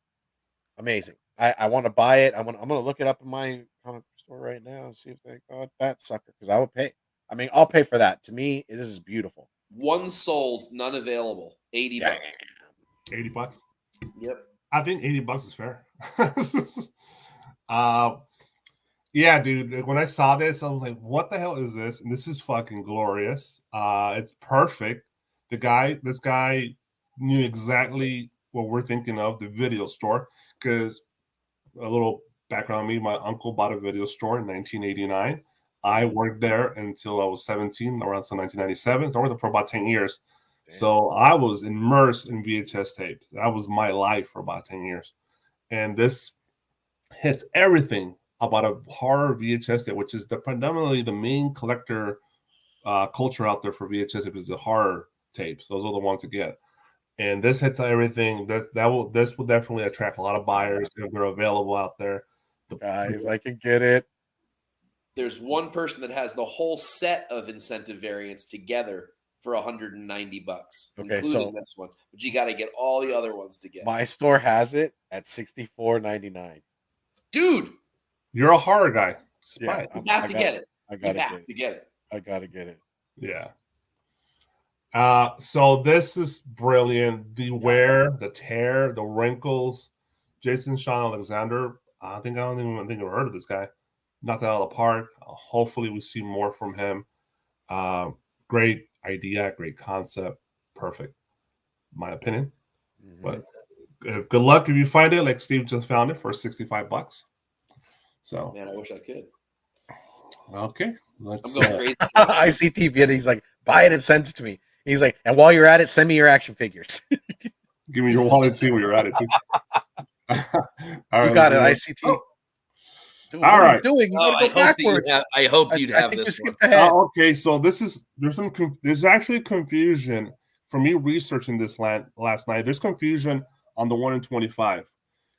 amazing. I want to buy it. I'm gonna look it up in my comic store right now and see if they got that sucker because I would pay. I mean, I'll pay for that. To me, this is beautiful. One sold, none available. 80 Damn. bucks. $80. Yep. I think $80 is fair. uh, yeah, dude. Like, when I saw this, I was like, "What the hell is this?" And this is fucking glorious. It's perfect. This guy knew exactly what we're thinking of, the video store. Because a little background on me, my uncle bought a video store in 1989. I worked there until I was 17, around 1997. So I worked there for about 10 years. Damn. So I was immersed in VHS tapes. That was my life for about 10 years. And this hits everything about a horror VHS tape, which is predominantly the main collector culture out there for VHS tapes, is the horror tapes. Those are the ones to get. And this hits everything. This will definitely attract a lot of buyers if they're available out there. Guys, I can get it. There's one person that has the whole set of incentive variants together for 190 bucks, Okay, including so this one. But you got to get all the other ones to get. my store has it at $64.99. Dude, You're a horror guy. Yeah, you have to get it. I You gotta have to get it. I gotta get it. Yeah. So this is brilliant. The wear, the tear, the wrinkles. Jason Sean Alexander. I don't even think I've heard of this guy. Knocked it out of the park. Hopefully, we see more from him. Great idea, great concept, perfect. My opinion. Mhm. But good luck if you find it. Like Steve just found it for $65. So Man, I wish I could. okay, I'm let's. going crazy. ICTV, and he's like, buy it and send it to me. He's like, and while you're at it, send me your action figures. Give me your wallet and see where you're at it too. All You right, got it, let's ICT. go. Dude, All what are right. you doing? You Oh, gotta go backwards. I hoped you'd I have think you this one. skipped ahead. Okay, so there's actually confusion for me researching this last night. There's confusion on the 1 in 25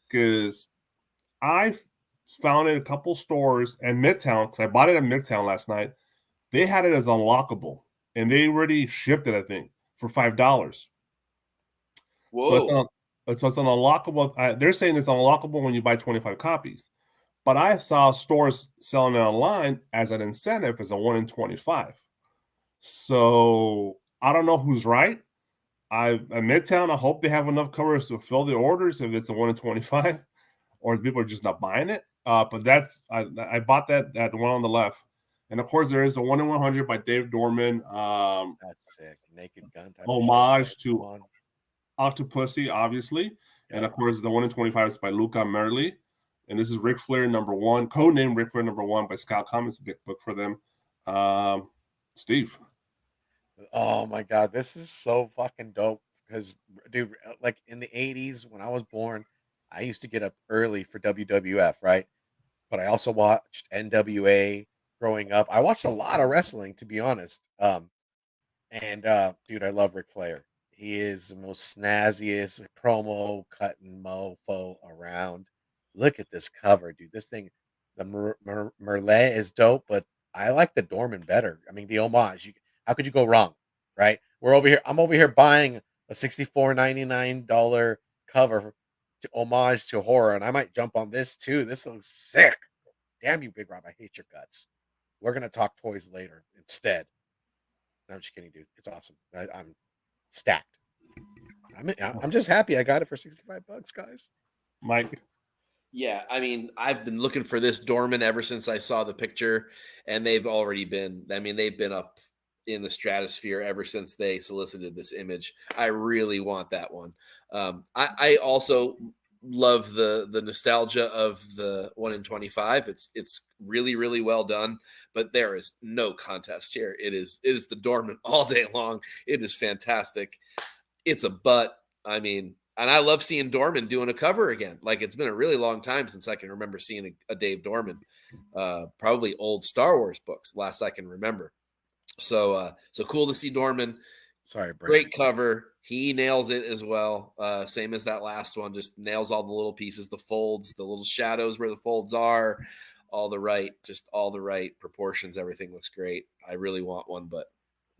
because I found it in a couple stores in Midtown because I bought it at Midtown last night. They had it as unlockable, and they already shipped it, I think, for $5. Whoa. So it's an unlockable. They're saying it's unlockable when you buy 25 copies. But I saw stores selling it online as an incentive as a 1 in 25. So I don't know who's right. At Midtown, I hope they have enough covers to fill the orders if it's a 1 in 25, or people are just not buying it. But I bought that the one on the left. And of course, there is a 1 in 100 by Dave Dorman. That's sick. Naked Gun type Homage of shit. to Octopussy, obviously. Yeah. And of course, the 1 in 25 is by Luca Merli. And this is Ric Flair #1, codename Ric Flair #1 by Scout Comics, a big book for them. Steve. Oh my god, this is so fucking dope. Because, dude, like in the 80s when I was born, I used to get up early for WWF, right? But I also watched NWA growing up. I watched a lot of wrestling, to be honest. And dude, I love Ric Flair. He is the most snazziest promo cutting mofo around. look at this cover, dude. This thing, the Merlet is dope, but I like the Dorman better. I mean, the homage. How could you go wrong, right? We're over here. I'm over here buying a $64.99 cover to homage to horror, and I might jump on this too. This looks sick. Damn you, Big Rob. I hate your guts. We're gonna talk toys later instead. No, I'm just kidding, dude. It's awesome. I'm stacked. I'm just happy I got it for $65, guys. Mike. Yeah, I mean, I've been looking for this Dorman ever since I saw the picture, and they've already been. I mean, they've been up in the stratosphere ever since they solicited this image. I really want that one. I also love the nostalgia of the 1 in 25. It's really really well done, but there is no contest here. It is the Dorman all day long. It is fantastic. It's a butt. I mean, and I love seeing Dorman doing a cover again. Like, it's been a really long time since I can remember seeing a Dave Dorman. Probably old Star Wars books, last I can remember. So cool to see Dorman. Sorry, Brandon. Great cover. He nails it as well. Same as that last one. Just nails all the little pieces, the folds, the little shadows where the folds are, all the right proportions. Everything looks great. I really want one, but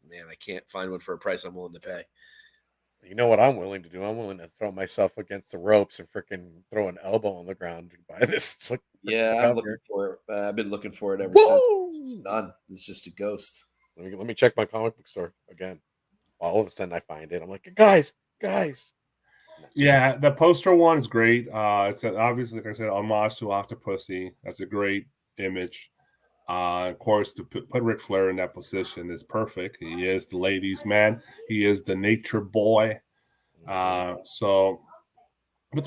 man, I can't find one for a price I'm willing to pay. You know what I'm willing to do? I'm willing to throw myself against the ropes and freaking throw an elbow on the ground to buy this. It's like I'm looking for it. I've been looking for it ever Woo! since. It's done. It's just a ghost. Let me check my comic book store again. All of a sudden I find it. I'm like, guys. Yeah, the poster one is great. It's obviously, like I said, homage to Octopussy. That's a great image. Of course, to put Ric Flair in that position is perfect. He is the ladies' man. He is the nature boy. But to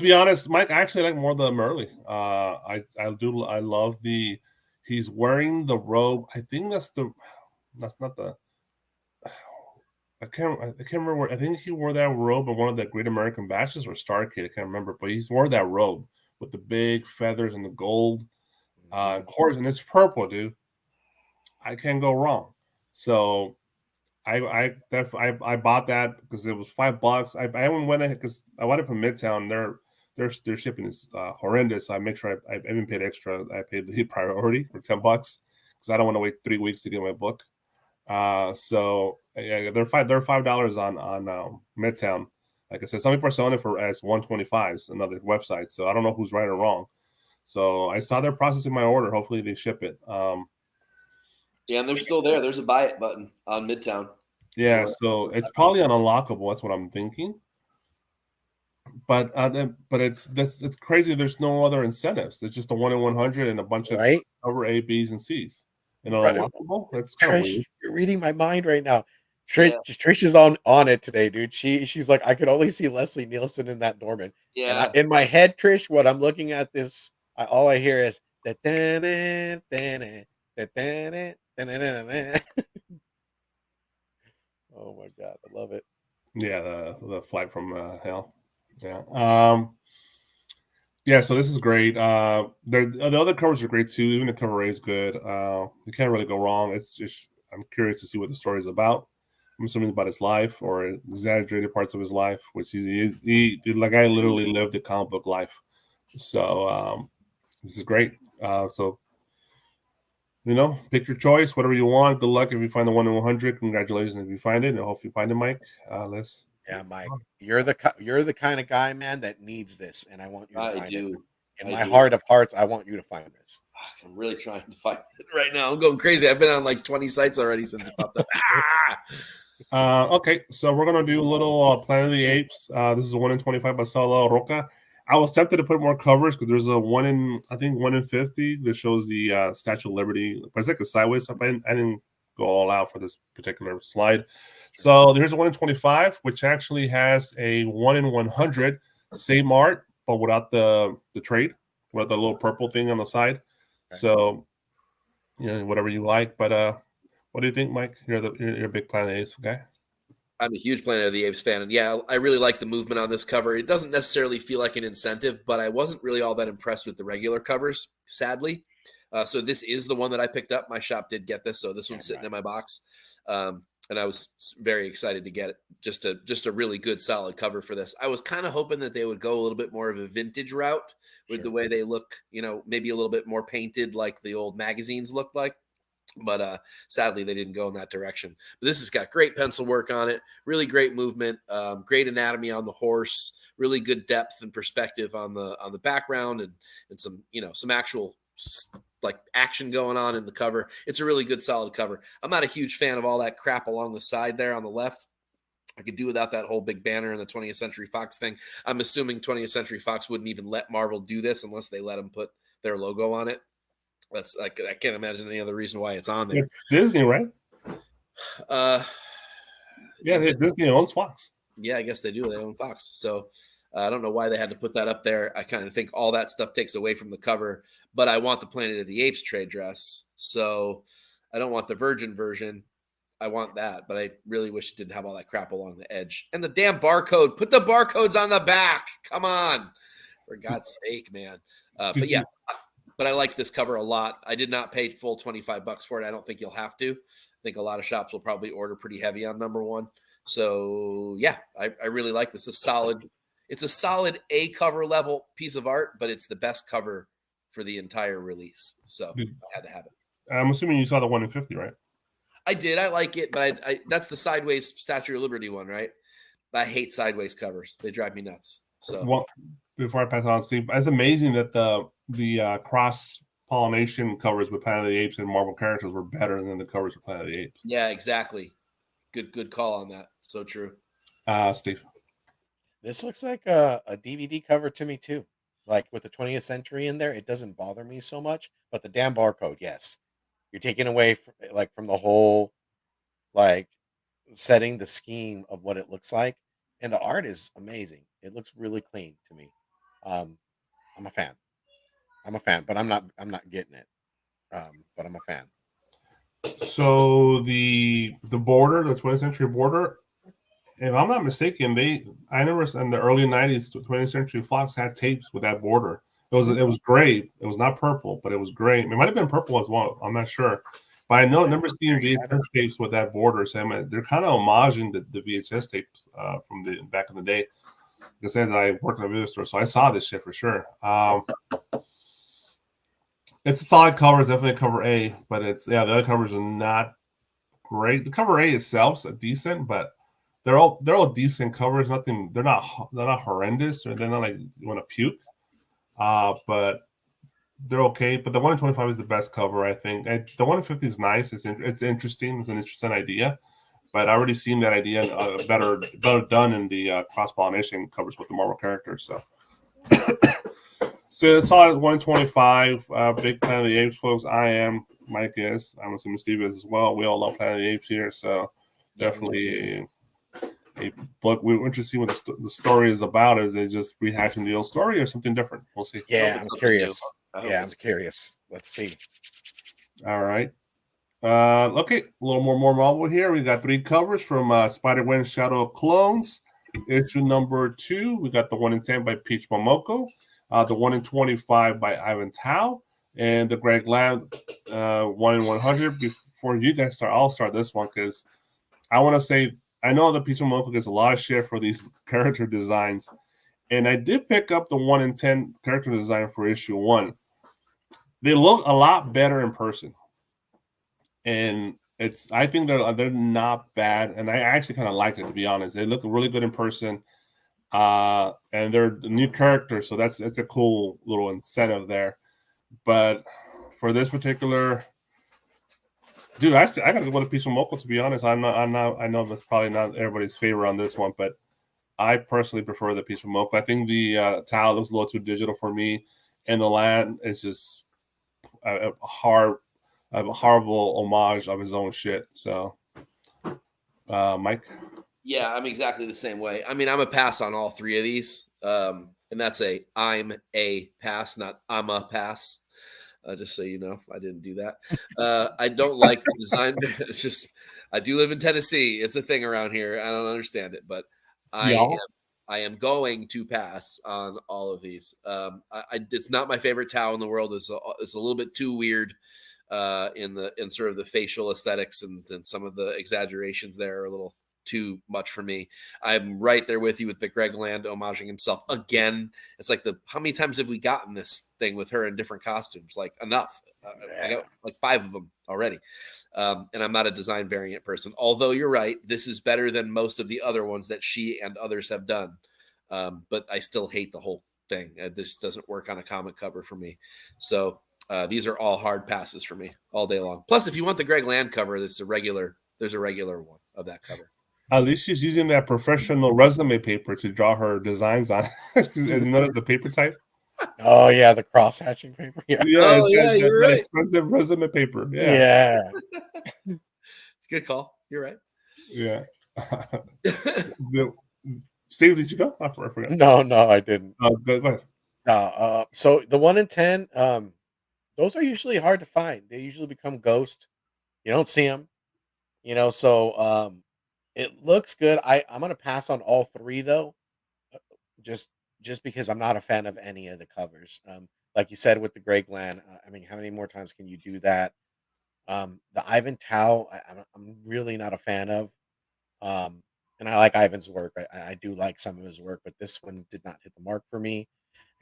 be honest, Mike, I actually like more the Merle. I love he's wearing the robe. I think that's not the. I can't remember. I think he wore that robe on one of the Great American Bashes or Starcade. I can't remember, but he's wore that robe with the big feathers and the gold. Of course, and it's purple, dude. I can't go wrong. So I bought that because it was $5. I even went ahead because I wanted from Midtown. Their shipping is horrendous. So I make sure I even paid extra. I paid the priority for $10 because I don't want to wait 3 weeks to get my book. So yeah, they're $5 on Midtown. Like I said, some people are selling it for as 125s on other websites. So I don't know who's right or wrong. So I saw they're processing my order. Hopefully they ship it. Yeah, and they're still there. There's a buy it button on Midtown. Yeah, so it's probably an unlockable. That's what I'm thinking. But it's crazy. There's no other incentives. It's just a 1 in 100 and a bunch of cover A, B's, and C's. And unlockable. That's kind of weird. You're reading my mind right now. Trish is on it today, dude. She's like, I could only see Leslie Nielsen in that Dorman. Yeah. And in my head, Trish, what I'm looking at this, all I hear is oh my god, I love it. Yeah, the flight from hell. Yeah. Yeah, so this is great. The other covers are great too. Even the cover A is good. You can't really go wrong. It's just I'm curious to see what the story is about. I'm assuming it's about his life or exaggerated parts of his life, which he like I literally lived the comic book life. So this is great. So pick your choice, whatever you want. Good luck if you find the 1 in 100. Congratulations if you find it, and I hope you find it, Mike. Yeah, Mike, you're the kind of guy, man, that needs this, and I want you to find it. In my heart of hearts, I want you to find this. I'm really trying to find it right now. I'm going crazy. I've been on like 20 sites already since it popped up. Okay, so we're gonna do a little Planet of the Apes. This is a 1 in 25 by Sala Roca. I was tempted to put more covers because there's a 1 in 50 that shows the Statue of Liberty. But it's like a sideways. So I didn't go all out for this particular slide. So there's a 1 in 25, which actually has a 1 in 100, same art, but without the trade, without the little purple thing on the side. Okay. So, whatever you like. But what do you think, Mike? You're a big Planet of the Apes guy. I'm a huge Planet of the Apes fan, and yeah, I really like the movement on this cover. It doesn't necessarily feel like an incentive, but I wasn't really all that impressed with the regular covers, sadly. So this is the one that I picked up. My shop did get this, so this one's sitting in my box. and I was very excited to get it. Just a really good solid cover for this. I was kind of hoping that they would go a little bit more of a vintage route with the way they look, maybe a little bit more painted like the old magazines looked like. But sadly, they didn't go in that direction. But this has got great pencil work on it, really great movement, great anatomy on the horse, really good depth and perspective on the background, and some some actual like action going on in the cover. It's a really good solid cover. I'm not a huge fan of all that crap along the side there on the left. I could do without that whole big banner and the 20th Century Fox thing. I'm assuming 20th Century Fox wouldn't even let Marvel do this unless they let them put their logo on it. That's like I can't imagine any other reason why it's on there. It's Disney, right? Yeah, Disney owns Fox. Yeah, I guess they do. They own Fox. So I don't know why they had to put that up there. I kind of think all that stuff takes away from the cover, but I want the Planet of the Apes trade dress. So I don't want the Virgin version. I want that, but I really wish it didn't have all that crap along the edge. And the damn barcode. Put the barcodes on the back. Come on. For God's sake, man. But yeah, but I like this cover a lot. I did not pay full $25 for it. I don't think you'll have to. I think a lot of shops will probably order pretty heavy on number one. So yeah, I really like this. It's a solid A cover level piece of art, but it's the best cover for the entire release. So I had to have it. I'm assuming you saw the 1 in 50, right? I did. I like it, but I that's the sideways Statue of Liberty one, right? I hate sideways covers. They drive me nuts. So well, before I pass on, Steve, it's amazing that the cross pollination covers with Planet of the Apes and Marvel characters were better than the covers of Planet of the Apes. Yeah, exactly. Good call on that. So true. Steve, this looks like a DVD cover to me too. Like with the 20th century in there, it doesn't bother me so much. But the damn barcode, yes, you're taking away from the whole like setting the scheme of what it looks like, and the art is amazing. It looks really clean to me. I'm a fan. But I'm not getting it. But I'm a fan. So the border, the 20th century border, if I'm not mistaken, I remember in the early 90s, 20th Century Fox had tapes with that border. It was gray. It was not purple, but it was gray. It might have been purple as well. I'm not sure. But I know I remember seeing VHS tapes with that border. So they're kind of homaging the VHS tapes from the back in the day. Because I worked in a video store, so I saw this shit for sure. It's a solid cover. It's definitely a cover A, but the other covers are not great. The cover A itself's decent, but they're all decent covers. They're not horrendous, or they're not like you want to puke. But they're okay. But the 1 in 25 is the best cover, I think. The 1 in 50 is nice. It's interesting. It's an interesting idea. But I already seen that idea better done in the cross pollination covers with the Marvel characters. So it's all at 125. Big Planet of the Apes folks. I am. Mike is. I'm assuming Steve is as well. We all love Planet of the Apes here. So definitely a book. We're interested to see what the story is about. Is it just rehashing the old story or something different? We'll see. Yeah, I'm curious. I'm curious. Let's see. All right. Okay, a little more Marvel here. We got 3 covers from Spider-Man Shadow of Clones. Issue number 2. We got the 1 in 10 by Peach Momoko. The 1 in 25 by Ivan Tao. And the Greg Land 1 in 100. Before you guys start, I'll start this one because I want to say I know that Peach Momoko gets a lot of shit for these character designs. And I did pick up the 1 in 10 character design for issue 1. They look a lot better in person. And I think they're not bad, and I actually kind of like it, to be honest. They look really good in person, and they're new characters, so that's a cool little incentive there. But for this particular, dude, I gotta go with a piece of Moko, to be honest. I know that's probably not everybody's favorite on this one, but I personally prefer the piece of Moko. I think the towel looks a little too digital for me, and the land is just a horrible homage of his own shit. So, Mike? Yeah, I'm exactly the same way. I mean, I'm a pass on all 3 of these. And that's I'm a pass, not I'm a pass. Just so you know, I didn't do that. I don't like the design. It's just, I do live in Tennessee. It's a thing around here. I don't understand it, but I am going to pass on all of these. It's not my favorite towel in the world. It's a little bit too weird. in sort of the facial aesthetics and some of the exaggerations there are a little too much for me. I'm right there with you with the Greg Land homaging himself again. It's like how many times have we gotten this thing with her in different costumes? Like enough. I got like 5 of them already. And I'm not a design variant person. Although you're right, this is better than most of the other ones that she and others have done. But I still hate the whole thing. This doesn't work on a comic cover for me. So these are all hard passes for me all day long. Plus, if you want the Greg Land cover, there's a regular one of that cover. At least she's using that professional resume paper to draw her designs on. Notice the paper type. Oh yeah, the cross hatching paper. Yeah, you're right. Expensive resume paper. Yeah. It's a good call. You're right. Yeah. Steve, did you go? I forgot. No, I didn't. Go ahead. So the 1 in 10, those are usually hard to find. They usually become ghost. You don't see them, so it looks good. I'm gonna pass on all 3 though, just because I'm not a fan of any of the covers. Like you said with the Greg Land, I mean, how many more times can you do that? The Ivan Tao, I'm really not a fan of. And I like Ivan's work. I do like some of his work, but this one did not hit the mark for me.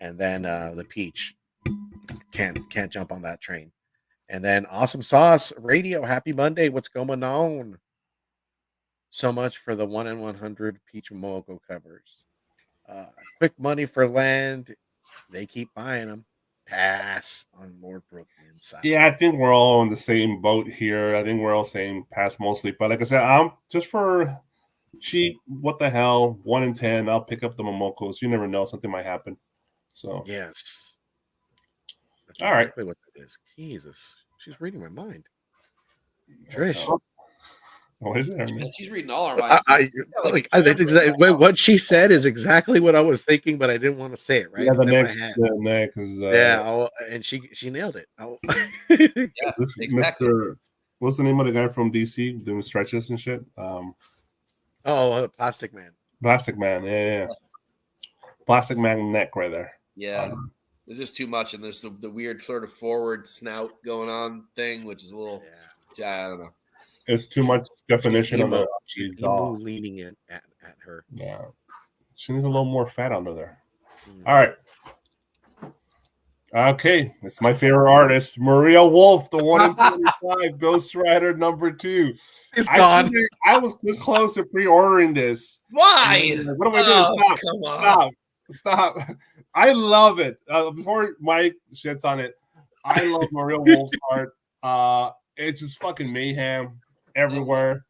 And then the Peach can't jump on that train. And then Awesome Sauce Radio, happy Monday. What's going on? So much for the 1 in 100 Peach Momoko covers. Quick money for Land. They keep buying them. Pass on Lord Brookman's side. Yeah, I think we're all in the same boat here. I think we're all saying pass mostly. But like I said, I'm just for cheap. What the hell? 1 in 10. I'll pick up the Momokos. You never know. Something might happen. So yes. That's all exactly what that is. Jesus. She's reading my mind. Trish. What is it? Man, she's reading all our minds. What she said is exactly what I was thinking, but I didn't want to say it. Right? Yeah, the next and she nailed it. Yeah, exactly. Mr. What's the name of the guy from DC doing stretches and shit? Plastic Man. Plastic Man, yeah. Plastic Man neck right there. Yeah, there's just too much, and there's the weird sort of forward snout going on thing, which is a little. I don't know. It's too much definition on the. She's leaning in at her. Yeah, she needs a little more fat under there. All right. Okay, it's my favorite artist, Maria Wolf, the 1 in 25 Ghost Rider #2. It's gone. I was this close to pre-ordering this. Why? What am I doing? Stop. I love it. Before Mike shits on it, I love Maria Wolf's art. It's just fucking mayhem everywhere.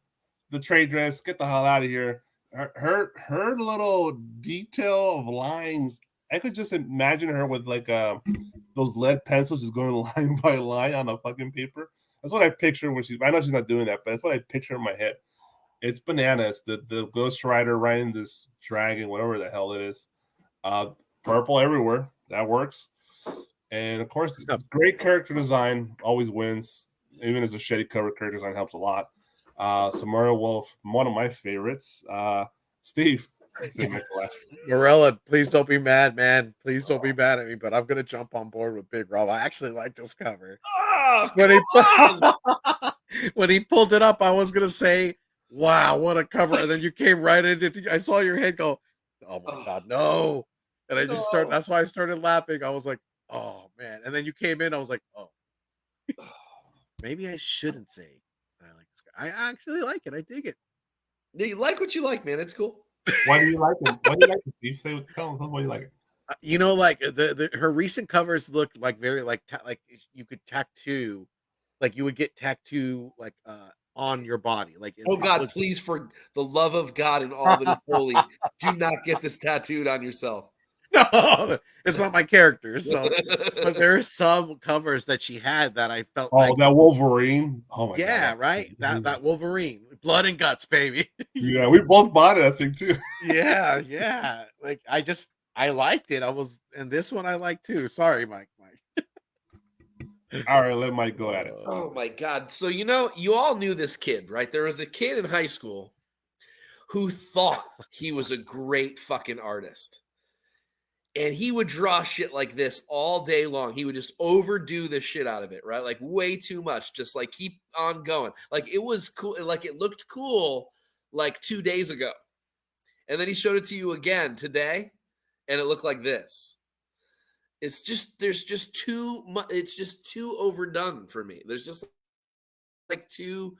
The trade dress, get the hell out of here. Her little detail of lines, I could just imagine her with like those lead pencils just going line by line on a fucking paper. That's what I picture when I know she's not doing that, but that's what I picture in my head. It's bananas. The Ghost Rider riding this dragon, whatever the hell it is. Purple everywhere. That works. And of course, great character design always wins. Even as a shitty cover, character design helps a lot. Maria Wolf, one of my favorites. Steve. Morella, please don't be mad, man. Please don't be mad at me, but I'm gonna jump on board with Big Rob. I actually like this cover. When he pulled it up, I was gonna say, "Wow, what a cover!" And then you came right in. I saw your head go, "Oh my god, no!" And I just started. That's why I started laughing. I was like, "Oh man!" And then you came in. I was like, "Oh, maybe I shouldn't say I like this guy. I actually like it. I dig it." You like what you like, man. It's cool. Why do you like it? Why do you like it, Steve? Tell us why you like it. Like her recent covers look like very like you could tattoo, like you would get tattoo like on your body. Like, oh God, please, for the love of God and all that is holy, do not get this tattooed on yourself. No, it's not my character. So, but there are some covers that she had that I felt. Oh, that Wolverine. Oh my yeah, God. Right. That Wolverine, blood and guts, baby. Yeah, we both bought it, I think, too. Yeah. Like I liked it. And this one I like too. Sorry, Mike. All right, let Mike go at it. Oh my God. So you all knew this kid, right? There was a kid in high school who thought he was a great fucking artist. And he would draw shit like this all day long. He would just overdo the shit out of it, right? Like way too much. Just like keep on going. Like it was cool. Like it looked cool like 2 days ago. And then he showed it to you again today, and it looked like this. It's just there's just too much. It's just too overdone for me. There's just like too.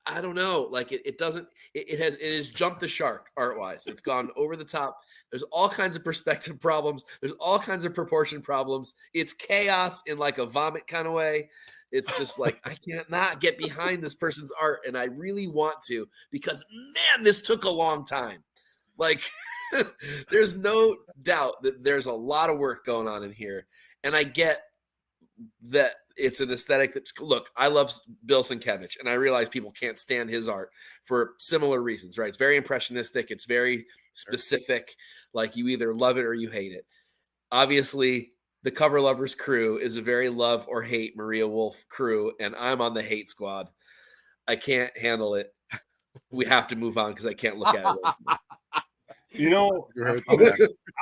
I don't know. Like it doesn't. It has jumped the shark art wise. It's gone over the top. There's all kinds of perspective problems. There's all kinds of proportion problems. It's chaos in like a vomit kind of way. It's just like I can't not get behind this person's art, and I really want to because man, this took a long time. Like there's no doubt that there's a lot of work going on in here, and I get that it's an aesthetic that's look. I love Bill Sienkiewicz, and I realize people can't stand his art for similar reasons, right? It's very impressionistic. It's very specific. Like you either love it or you hate it. Obviously, the Cover Lovers crew is a very love or hate Maria Wolf crew, and I'm on the hate squad. I can't handle it. We have to move on because I can't look at it. You know,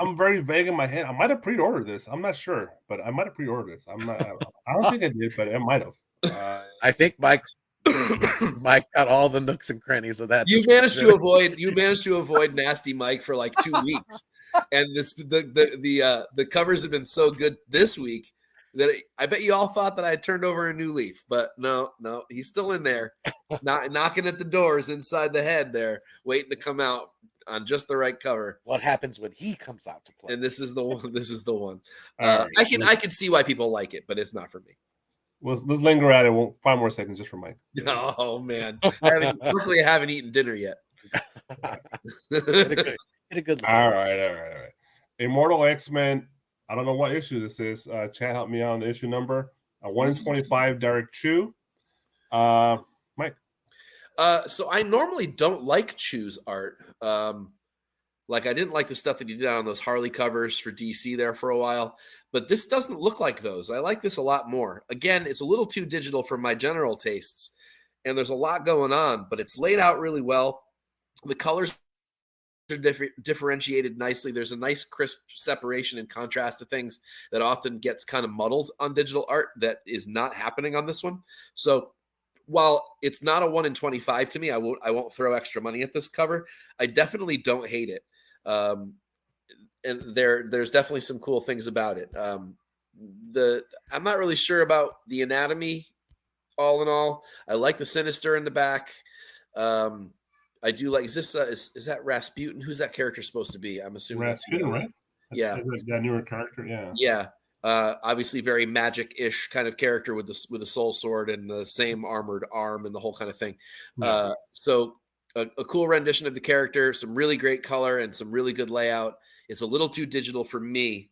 I'm very vague in my head. I might have pre-ordered this. I'm not sure, but I might have pre-ordered this. I'm not. I don't think I did, but I might have. I think Mike got all the nooks and crannies of that. You managed to avoid Nasty Mike for like 2 weeks, and the covers have been so good this week that I bet you all thought that I had turned over a new leaf, but no, he's still in there, not knocking at the doors inside the head there, waiting to come out on just the right cover. What happens when he comes out to play? And this is the one. Right. I can see why people like it, but it's not for me. Let's linger at it 5 more seconds just for Mike. Oh man, luckily I haven't eaten dinner yet. Get a good look. All right. Immortal X-Men. I don't know what issue this is. Chat, help me out on the issue number. 1 in 25. Derek Chu. Mike. So I normally don't like Chu's art. Like I didn't like the stuff that he did on those Harley covers for DC there for a while, but this doesn't look like those. I like this a lot more. Again, it's a little too digital for my general tastes, and there's a lot going on, but it's laid out really well. The colors are differentiated nicely. There's a nice crisp separation and contrast to things that often gets kind of muddled on digital art that is not happening on this one. So while it's not a 1 in 25 to me, I won't throw extra money at this cover. I definitely don't hate it. And there's definitely some cool things about it. I'm not really sure about the anatomy. All in all, I like the Sinister in the back. I do like. Is this is that Rasputin? Who's that character supposed to be? I'm assuming Rasputin, right? Yeah, that newer character. Yeah. Yeah. Obviously, very magic-ish kind of character with the soul sword and the same armored arm and the whole kind of thing. So a cool rendition of the character, some really great color and some really good layout. It's a little too digital for me,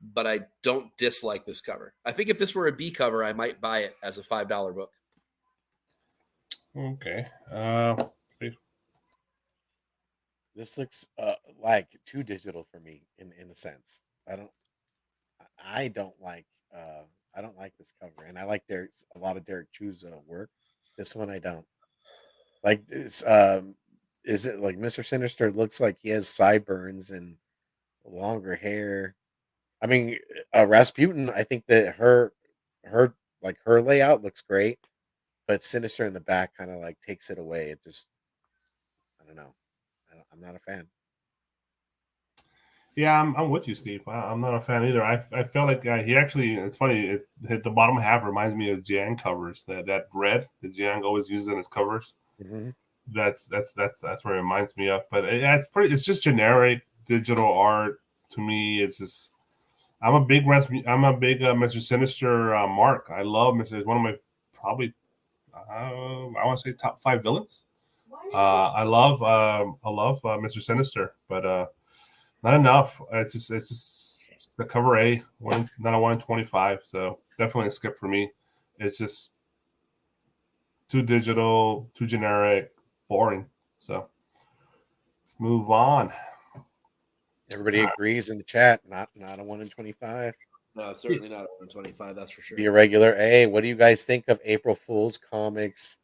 but I don't dislike this cover. I think if this were a B cover, I might buy it as a $5 book. Okay. Steve. This looks like too digital for me in a sense. I don't like this cover, and I like a lot of Derek Chu's work. This one I don't like. This is it like Mr. Sinister looks like he has sideburns and longer hair. I mean, Rasputin. I think that her layout looks great, but Sinister in the back kind of like takes it away. It just I don't know. I'm not a fan. Yeah, I'm with you, Steve. I'm not a fan either. I felt like he actually. It's funny. The bottom half reminds me of Jiang covers. That red that Jiang always uses in his covers. Mm-hmm. That's where it reminds me of. But it's just generic digital art to me. It's just. I'm a big Mr. Sinister mark. I love Mr. It's one of my probably I want to say top 5 villains. I love Mr. Sinister, but. Not enough. It's just the cover A, not a 1 in 25. So definitely a skip for me. It's just too digital, too generic, boring. So let's move on. Everybody agrees in the chat. Not a 1 in 25. No, certainly not a 1 in 25. That's for sure. Be a regular A. What do you guys think of April Fool's comics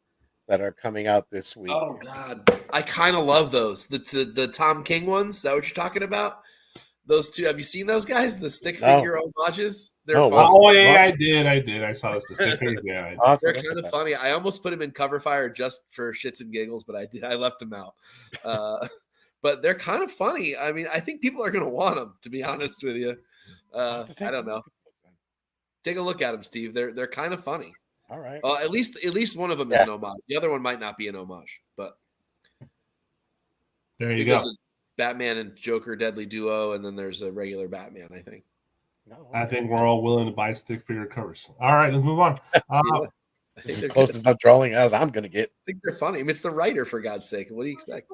that are coming out this week? Oh God, I kind of love those. The Tom King ones. Is that what you're talking about? Those two, have you seen those guys? The stick No. figure homages? They're No, funny. Oh yeah, I did. I saw this. The stickers. Yeah, I did. I'll have to They're look kind at of that. funny. I almost put them in cover fire just for shits and giggles, but I left them out. But they're kind of funny. I mean, I think people are going to want them, to be honest with you. I'll have to take I a don't know. look at those then. Take a look at them, Steve. They're kind of funny. All right. At least one of them is an homage. The other one might not be an homage, but There you there's go. a Batman and Joker deadly duo, and then there's a regular Batman, I think. No, I think we're all willing to buy stick figure covers. All right, let's move on. I think this is they're close good. as I'm drawing as I'm gonna get. I think they're funny. I mean, it's the writer, for God's sake. What do you expect?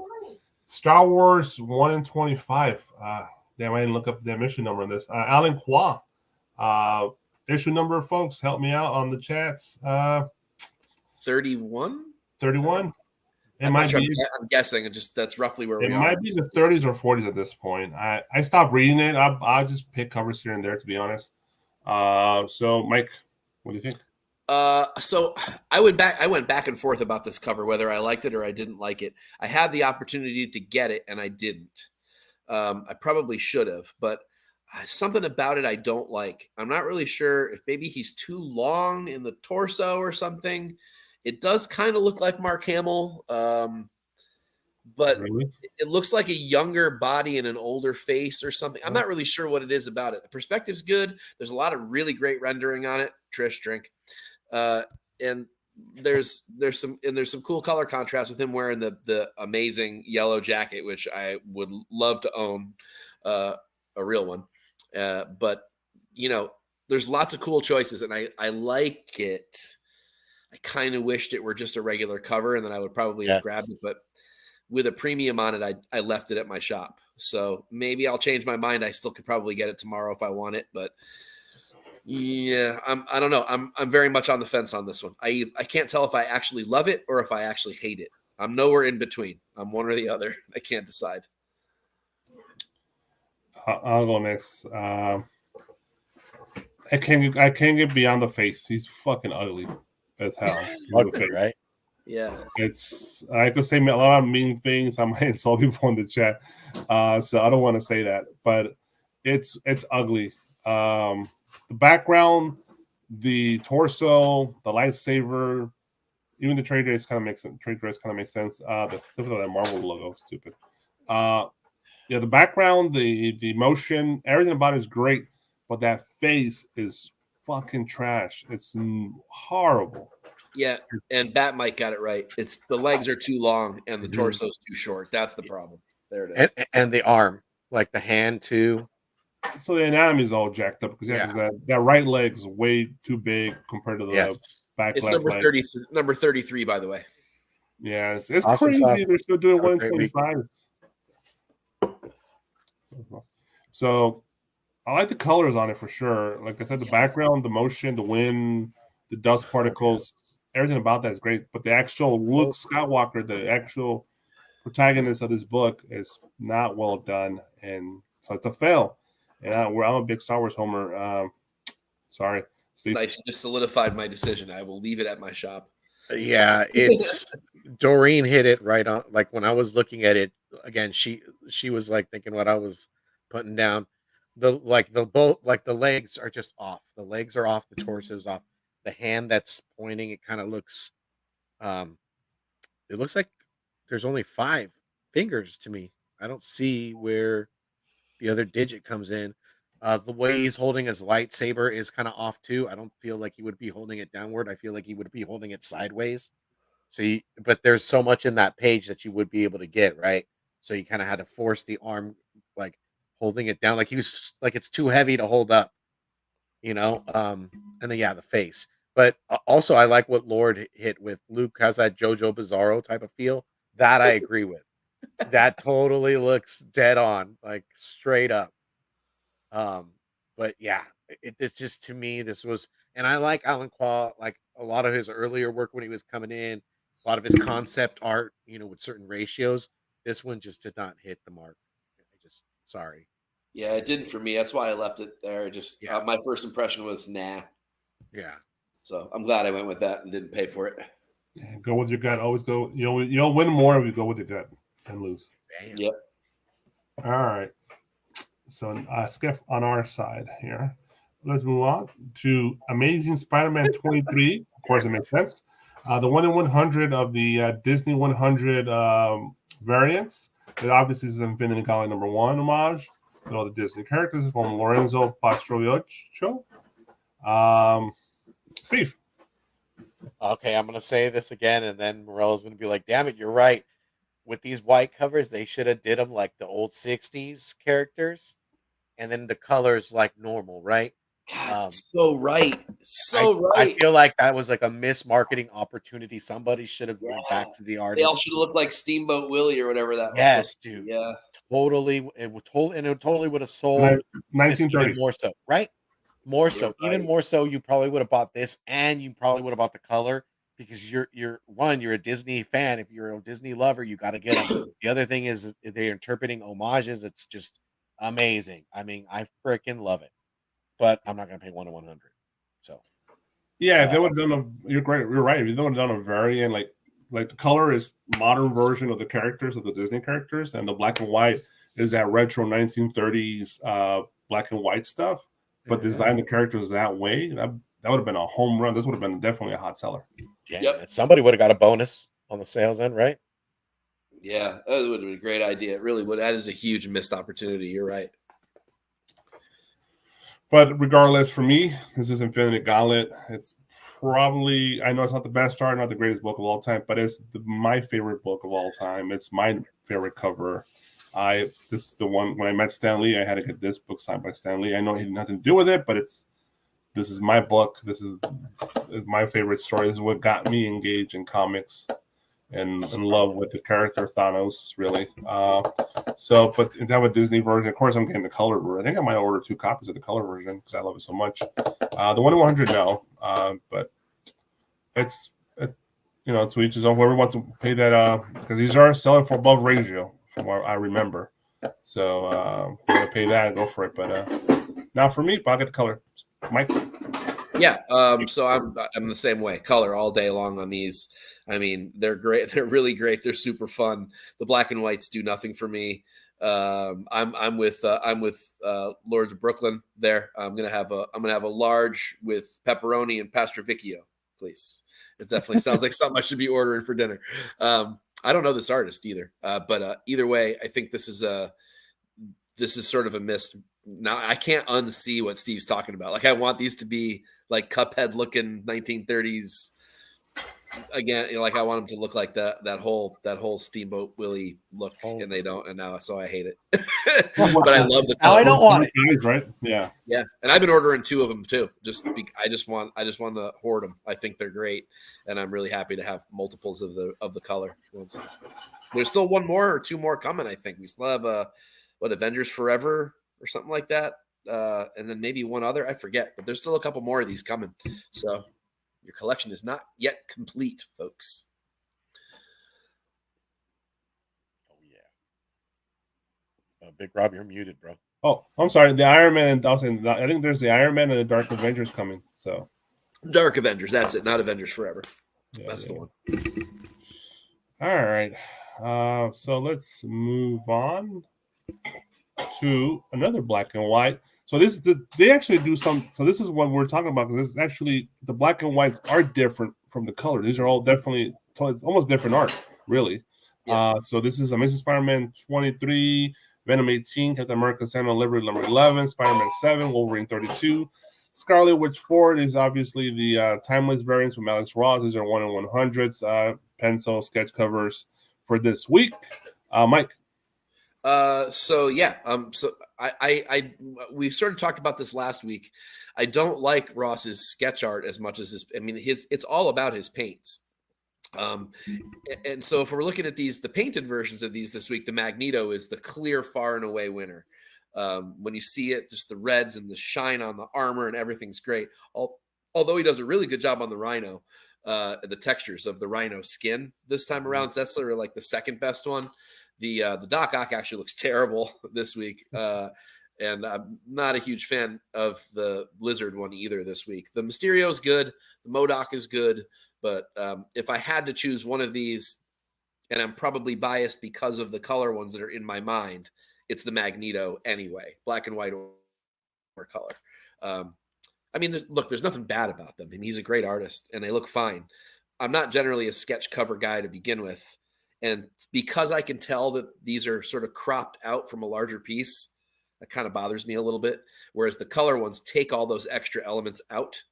Star Wars 1 in 25. Damn, I didn't look up the issue number on this. Alan Qua. Issue number, folks. Help me out on the chats. 31? 31. It I'm might not sure. be. I'm guessing. That's roughly where It we are. might be the 30s or 40s at this point. I stopped reading it. I just pick covers here and there, to be honest. So, Mike, what do you think? So I went back and forth about this cover, whether I liked it or I didn't like it. I had the opportunity to get it and I didn't. I probably should have, but something about it I don't like. I'm not really sure if maybe he's too long in the torso or something. It does kind of look like Mark Hamill, but Really? it looks like a younger body and an older face or something. I'm not really sure what it is about it. The perspective's good. There's a lot of really great rendering on it. Trish, drink. And there's some cool color contrast with him wearing the amazing yellow jacket, which I would love to own, a real one. But there's lots of cool choices, and I like it. I kind of wished it were just a regular cover, and then I would probably have grabbed it. But with a premium on it, I left it at my shop. So maybe I'll change my mind. I still could probably get it tomorrow if I want it, but. Yeah, I don't know. I'm very much on the fence on this one. I can't tell if I actually love it or if I actually hate it. I'm nowhere in between. I'm one or the other. I can't decide. I'll go next. I can't get beyond the face. He's fucking ugly as hell. Ugly, right? Yeah. I could say a lot of mean things. I might insult people in the chat. So I don't want to say that, but it's ugly. The background, the torso, the lightsaber, even the trade dress kind of makes sense. The stuff of that Marvel logo, stupid. The background, the motion, everything about it is great, but that face is fucking trash. It's horrible. Yeah, and Bat Mike got it right. It's the legs are too long and the torso's too short. That's the problem. There it is. And the arm, like the hand too. So the anatomy is all jacked up because that right leg's way too big compared to the back It's left number leg. 30, number 33, by the way. Yeah, it's Awesome crazy. sauce. They're still doing Have a 1 great in 25. So I like the colors on it for sure. Like I said, the background, the motion, the wind, the dust particles, everything about that is great. But the actual Luke Skywalker, the actual protagonist of this book, is not well done, and so it's a fail. And I'm a big Star Wars homer. Sorry, Steve. Nice. You just solidified my decision. I will leave it at my shop. Yeah, it's Doreen hit it right on. Like when I was looking at it again, she was like thinking what I was putting down. The legs are just off. The legs are off. The torso's off. The hand that's pointing, it kind of looks. It looks like there's only 5 fingers to me. I don't see where the other digit comes in. The way he's holding his lightsaber is kind of off too. I don't feel like he would be holding it downward. I feel like he would be holding it sideways. But there's so much in that page that you would be able to get, right? So you kind of had to force the arm, like holding it down, like he was like it's too heavy to hold up, And then the face. But also I like what Lord hit with. Luke has that JoJo Bizarro type of feel. That I agree with. That totally looks dead on, like straight up. But yeah, it's just, to me, this was, and I like Alan Qua, like a lot of his earlier work when he was coming in, a lot of his concept art, with certain ratios. This one just did not hit the mark. Sorry. Yeah, it didn't for me. That's why I left it there. My first impression was nah. Yeah. So I'm glad I went with that and didn't pay for it. Yeah, go with your gut. Always go. You'll win more if you go with your gut and lose. Damn. Yep. All right. So skip on our side here. Let's move on to Amazing Spider-Man 23. Of course, it makes sense. The 1 in 100 of the Disney 100 variants. It obviously is Infinity Gauntlet #1 homage with all the Disney characters from Lorenzo Pastriocho. Steve. Okay, I'm gonna say this again, and then Morello's gonna be like, "Damn it, you're right." With these white covers, they should have did them like the old '60s characters, and then the colors like normal, right? God, Um, so right, I so I right. feel like that was like a missed marketing opportunity. Somebody should have went Yeah, back to the they all artist. should have looked like Steamboat Willie or whatever that was supposed Yes, to be. dude. Yeah, Totally, it totally would have sold this even 1930s. more so, right? More you're so, even right. more so, you probably would have bought this, and you probably would have bought the color because you're a Disney fan. If you're a Disney lover, you got to get them. The other thing is they're interpreting homages. It's just amazing. I mean, I freaking love it. But I'm not gonna pay 1 to 100. So Yeah, if uh, they would have done a, you're great. You're right. If they would have done a variant, like the color is modern version of the characters of the Disney characters, and the black and white is that retro 1930s black and white stuff. But design the characters that way, that would have been a home run. This would have been definitely a hot seller. yeah, Yep. somebody would have got a bonus on the sales end, right? Yeah, that would have been a great idea. It really would. That is a huge missed opportunity. You're right. But regardless, for me, this is Infinity Gauntlet. It's probably, I know it's not the best art, not the greatest book of all time, but it's my favorite book of all time. It's my favorite cover. This is the one when I met Stan Lee, I had to get this book signed by Stan Lee. I know he had nothing to do with it, but this is my book. This is my favorite story. This is what got me engaged in comics and in love with the character Thanos, really. But to have a Disney version, of course, I'm getting the color version. I think I might order 2 copies of the color version because I love it so much. The 1 in 100, no. But it's to each his own. Whoever wants to pay that, because these are selling for above ratio, from what I remember. So if you're gonna pay that, go for it. But now for me, I'll get the color. Mike. Yeah. So I'm the same way. Color all day long on these. I mean, they're great. They're really great. They're super fun. The black and whites do nothing for me. I'm with Lords of Brooklyn. There, I'm gonna have a large with pepperoni and Pastrovicchio, please. It definitely sounds like something I should be ordering for dinner. I don't know this artist either, but either way, I think this is sort of a miss. Now I can't unsee what Steve's talking about. Like I want these to be like Cuphead looking 1930s again. Like I want them to look like that whole Steamboat Willie look, and they don't. And now, so I hate it. But I love the Now I color. don't want it. Right? Yeah. Yeah, and I've been ordering 2 of them too. I just want to hoard them. I think they're great, and I'm really happy to have multiples of the color ones. There's still 1 more or 2 more coming. I think we still have Avengers Forever or something like that, and then maybe 1 other. I forget, but there's still a couple more of these coming. So your collection is not yet complete, folks. Oh yeah. Big Rob, you're muted, bro. Oh, I'm sorry. The Iron Man. I think there's the Iron Man and the Dark Avengers coming. So Dark Avengers. That's it. Not Avengers Forever. yeah, That's the one. All right. So let's move on to another black and white. So they actually do some. So this is what we're talking about because this is actually the black and whites are different from the color. These are all definitely. It's almost different art, really. Yeah. So this is Amazing Spider-Man 23. Venom 18, Captain America Sentinel Liberty number 11, Spider-Man 7, Wolverine 32. Scarlet Witch 4 is obviously the timeless variants from Alex Ross. These are 1 in 100s, pencil sketch covers for this week. Mike. So yeah, so we sort of talked about this last week. I don't like Ross's sketch art as much as it's all about his paints. And so if we're looking at the painted versions of these this week, the Magneto is the clear, far and away winner. When you see it, just the reds and the shine on the armor and everything's great. Although he does a really good job on the Rhino, the textures of the Rhino skin this time around. That's sort of like the second best one. The Doc Ock actually looks terrible this week. And I'm not a huge fan of the Lizard one either this week. The Mysterio's good. The MODOK is good. But if I had to choose one of these, and I'm probably biased because of the color ones that are in my mind, it's the Magneto anyway, black and white or color. I mean, there's nothing bad about them. I mean, he's a great artist and they look fine. I'm not generally a sketch cover guy to begin with. And because I can tell that these are sort of cropped out from a larger piece, that kind of bothers me a little bit. Whereas the color ones take all those extra elements out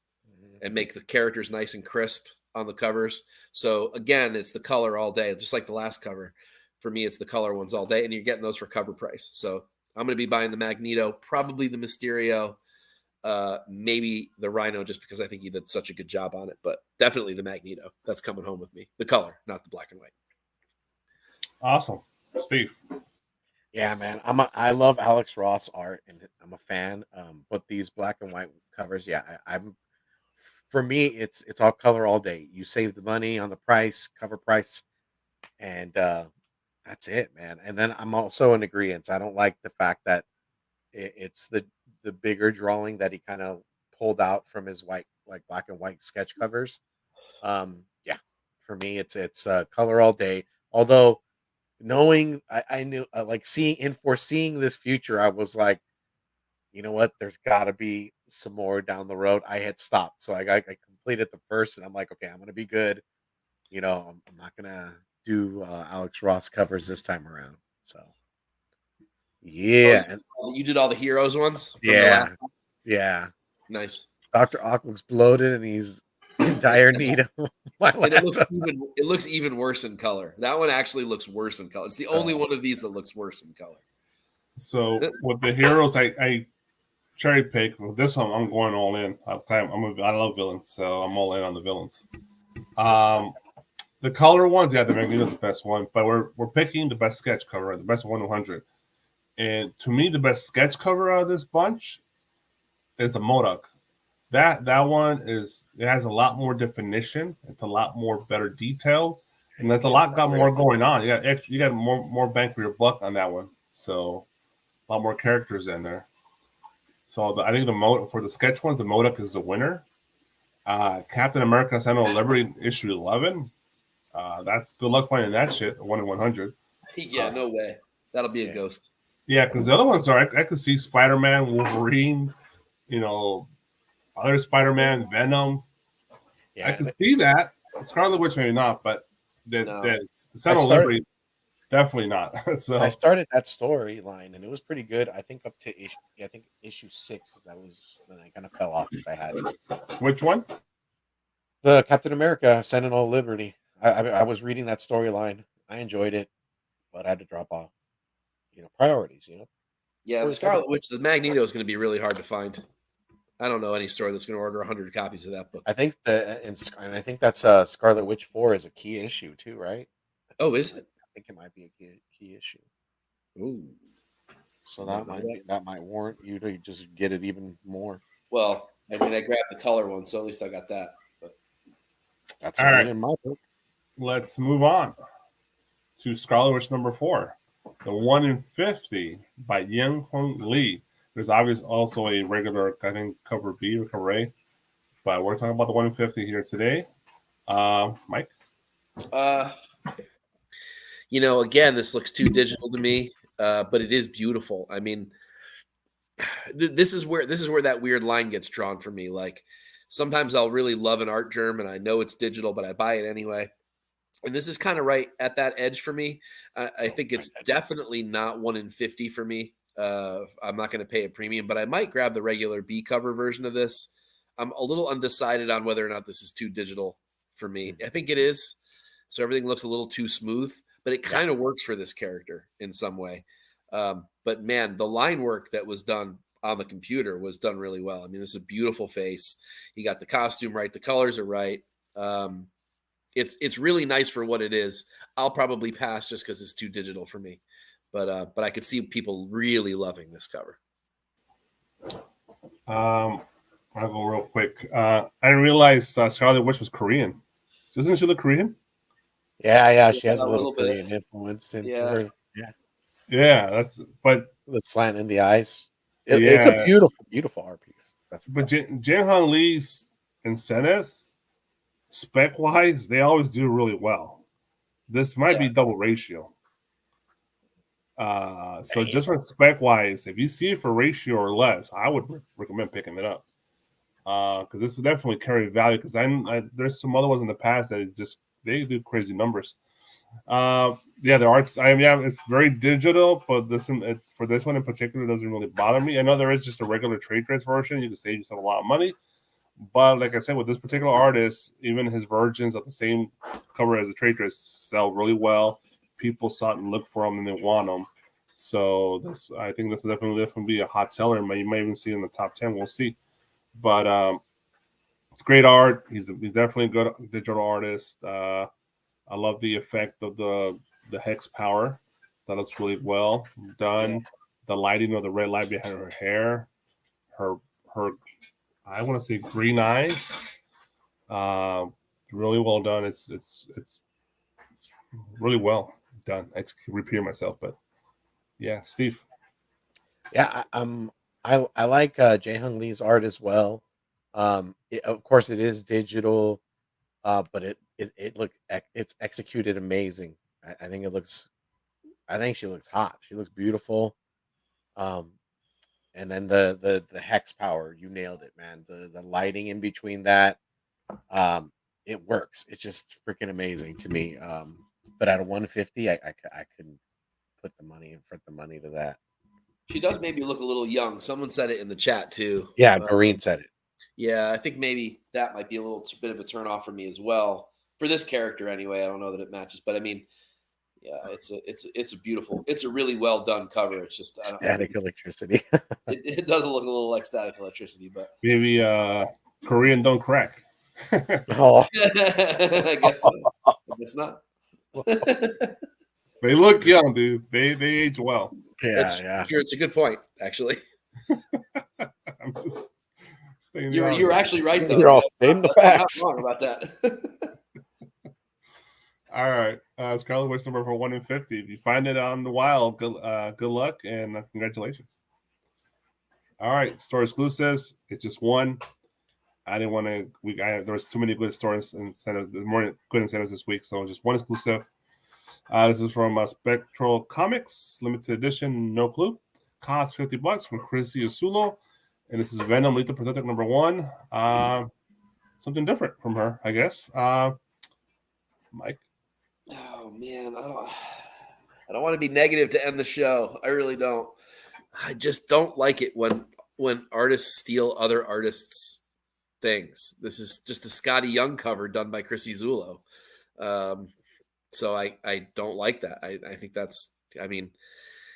and make the characters nice and crisp on the covers. So again, it's the color all day, just like the last cover. For me, it's the color ones all day, and you're getting those for cover price. So I'm going to be buying the Magneto, probably the Mysterio, maybe the Rhino, just because I think he did such a good job on it, but definitely the Magneto. That's coming home with me. The color, not the black and white. Awesome. Steve. Yeah, man. I love Alex Ross art and I'm a fan. But these black and white covers, yeah, I'm for me it's all color all day. You save the money on the price, cover price, and that's it, man. And then I'm also in agreement. I don't like the fact that it's the bigger drawing that he kind of pulled out from his white, like black and white sketch covers. Yeah, for me it's color all day. Although knowing I knew like foreseeing this future, I was like, you know what? There's got to be some more down the road. I had stopped, so I completed the first, and I'm like, okay, I'm gonna be good. You know, I'm not gonna do Alex Ross covers this time around. So yeah, and You did all the heroes ones from the yeah, last one? yeah. Nice. Dr. Ock looks bloated, and he's in dire need of my And laptop. it looks even worse in color. That one actually looks worse in color. It's the only one of these that looks worse in color. So with the heroes, I cherry pick. With this one, I'm going all in. I love villains, so I'm all in on the villains. The color ones, yeah, the Magneto's the best one, but we're picking the best sketch cover, the best 1-100. And to me, the best sketch cover out of this bunch is the MODOK. That one it has a lot more definition. It's a lot more better detail, and there's a lot more going on. You got more bang for your buck on that one. So a lot more characters in there. So I think for the sketch ones, the MODOK is the winner. Captain America: Sentinel of Liberty issue 11. That's good luck finding that shit 1-100. Yeah, no way. That'll be a ghost. Yeah, because the other ones are I could see Spider-Man, Wolverine, other Spider-Man, Venom. Yeah, I could see that. Scarlet Witch maybe not, but the Sentinel of Liberty definitely not. So I started that storyline and it was pretty good. I think up to issue 6 then I kind of fell off because I had which one? the Captain America Sentinel of Liberty. I was reading that storyline. I enjoyed it, but I had to drop off. Priorities. Yeah, the Scarlet Witch, the Magneto is going to be really hard to find. I don't know any store that's going to order 100 copies of that book. I think and I think that's Scarlet Witch 4 is a key issue too, right? Oh, is it? I think it might be a key issue. Ooh. So that might warrant you to just get it even more. Well, I mean, I grabbed the color one, so at least I got that. But that's all right in my book. Let's move on to Scarlet Witch number 4, the 1-50 by Yang-Hung Lee. There's obviously also a regular, I think, cover B or cover A, but we're talking about the 1-50 here today. Mike? Again, this looks too digital to me, but it is beautiful. I mean, this is where that weird line gets drawn for me. Like, sometimes I'll really love an art germ, and I know it's digital, but I buy it anyway. And this is kind of right at that edge for me. I think it's definitely not 1-50 for me. I'm not going to pay a premium, but I might grab the regular B cover version of this. I'm a little undecided on whether or not this is too digital for me. I think it is. So everything looks a little too smooth, but it kind of works for this character in some way. But man, the line work that was done on the computer was done really well. I mean, this is a beautiful face. You got the costume right. The colors are right. It's really nice for what it is. I'll probably pass just because it's too digital for me. But I could see people really loving this cover. I'll go real quick. I didn't realize Scarlet Witch was Korean. Doesn't she look Korean? Yeah. She has a little Korean influence into her. Yeah. But the slant in the eyes. It's a beautiful, beautiful art piece. But Jae-Han Lee's incentives, spec wise, they always do really well. This might be double ratio. So just for spec wise, if you see it for ratio or less, I would recommend picking it up. Because this is definitely carry value. Because there's some other ones in the past that they do crazy numbers. The arts. It's very digital, but for this one in particular, it doesn't really bother me. I know there is just a regular trade dress version. You can save yourself a lot of money, but like I said, with this particular artist, even his versions of the same cover as the trade dress sell really well. People sought and look for them, and they want them. So I think this will definitely be a hot seller. You might even see it in the top 10. We'll see. But it's great art. He's definitely a good digital artist. I love the effect of the hex power. That looks really well done. Yeah. The lighting of the red light behind her hair, her I want to say green eyes. Really well done. It's really well done. I keep repeating myself, but yeah, Steve. Yeah, I like Jae Hung Lee's art as well. Of course, it is digital, but it's executed amazing. I think I think she looks hot. She looks beautiful. And then the hex power, you nailed it, man. The lighting in between that, it works. It's just freaking amazing to me. But at a 150, I couldn't put the money to that. She does maybe look a little young. Someone said it in the chat too. Yeah, Doreen said it. Yeah, I think maybe that might be a little bit of a turnoff for me as well. For this character, anyway. I don't know that it matches, but I mean, yeah, it's a beautiful, it's a really well done cover. It's just static electricity. it does look a little like static electricity, but maybe Korean don't crack. Oh, I guess so. I guess not. They look young, dude. They age well. Yeah. Sure, it's a good point, actually. I'm just staying. You're actually right, though. You're all stating the facts. I'm not wrong about that. All right, Scarlet Witch number for 1 in 50. If you find it on the wild, good luck and congratulations. All right, store exclusives. It's just one. I didn't want to. There was too many good stores incentives. There's more good incentives this week, so just one exclusive. This is from Spectral Comics, limited edition. No clue. Cost $50 from Chrissy Usulo, and this is Venom Lethal Protector number 1. Something different from her, I guess. Mike. Oh man, I don't want to be negative to end the show. I really don't. I just don't like it when artists steal other artists' things. This is just a Scotty Young cover done by Chrissy Zulo. So I don't like that. I think I mean,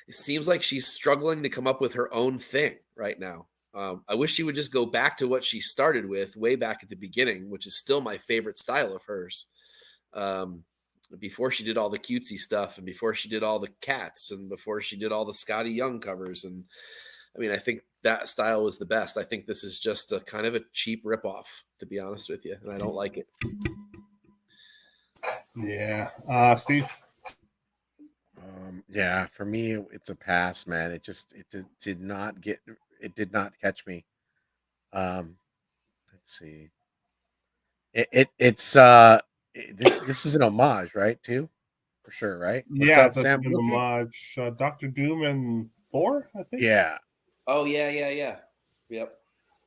it seems like she's struggling to come up with her own thing right now. I wish she would just go back to what she started with way back at the beginning, which is still my favorite style of hers. Before she did all the cutesy stuff and before she did all the cats and before she did all the Scotty Young covers. And I mean, I think that style was the best. I think this is just a kind of a cheap ripoff, to be honest with you. And I don't like it. Yeah. Steve? Yeah, for me, it's a pass, man. It did not catch me. Let's see. It's this is an homage, right? Too, for sure, right? What's up, Sam? An homage. Dr. Doom and Thor, I think. Yeah. Oh yeah. Yep.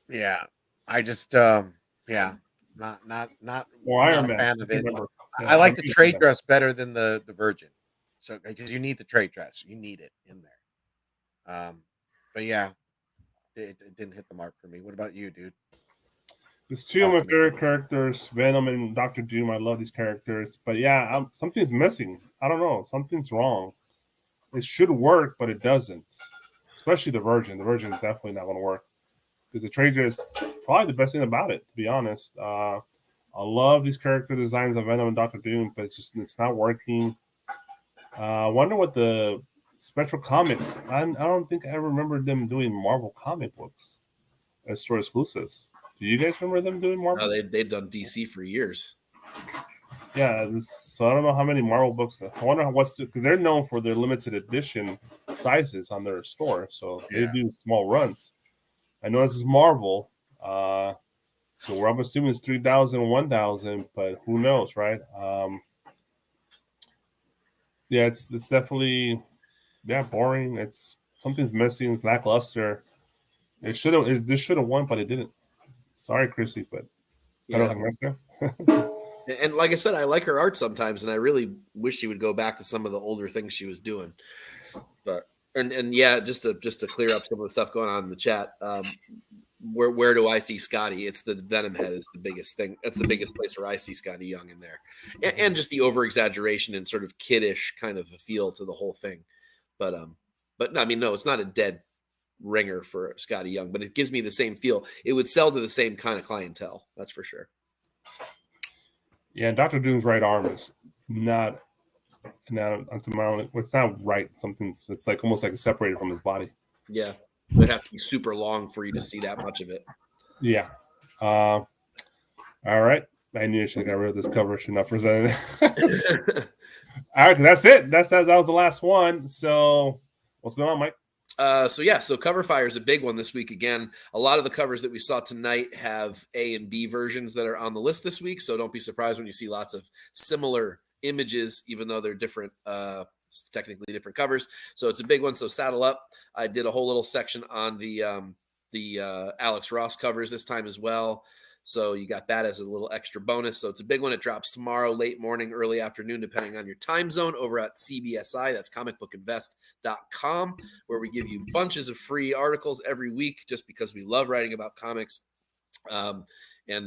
Yeah. I just not or Iron Man. Fan of it. I like the trade dress better than the Virgin. So because you need the trade dress, you need it in there. But yeah, it didn't hit the mark for me. What about you, dude? There's two of my favorite characters, Venom and Dr. Doom. I love these characters, but yeah, something's missing. I don't know. Something's wrong. It should work, but it doesn't. Especially the Virgin. The Virgin is definitely not going to work because the trade dress is probably the best thing about it. To be honest, I love these character designs of Venom and Dr. Doom, but it's not working. I wonder what the Spectral Comics. I don't think I ever remember them doing Marvel comic books as store exclusives. Do you guys remember them doing Marvel? No, they've done DC for years. Yeah, so I don't know how many Marvel books. I wonder because they're known for their limited edition sizes on their store, so they do small runs. I know this is Marvel, so I'm assuming it's 3,000, 1,000, but who knows, right? Yeah, it's definitely boring. It's something's missing. It's lackluster. This should have won, but it didn't. Sorry, Chrissy, but Yeah. And like I said, I like her art sometimes, and I really wish she would go back to some of the older things she was doing. But and yeah, just to clear up some of the stuff going on in the chat. Where do I see Scotty? It's the Venom head is the biggest thing. That's the biggest place where I see Scotty Young in there, and just the over exaggeration and sort of kiddish kind of a feel to the whole thing. But no, I mean, no, it's not a dead ringer for Scotty Young, but it gives me the same feel. It would sell to the same kind of clientele, that's for sure. Yeah, Dr. Doom's right arm is not it's not right. It's like almost like separated from his body. Yeah, it would have to be super long for you to see that much of it. Yeah. All right. I knew I should have got rid of this cover. Should not present it. All right, that's it. That was the last one. So what's going on, Mike? So Cover Fire is a big one this week. Again, a lot of the covers that we saw tonight have A and B versions that are on the list this week. So don't be surprised when you see lots of similar images, even though they're different, technically different covers. So it's a big one. So saddle up. I did a whole little section on the Alex Ross covers this time as well. So you got that as a little extra bonus. So it's a big one. It drops tomorrow, late morning, early afternoon, depending on your time zone, over at CBSI. That's comicbookinvest.com, where we give you bunches of free articles every week just because we love writing about comics. And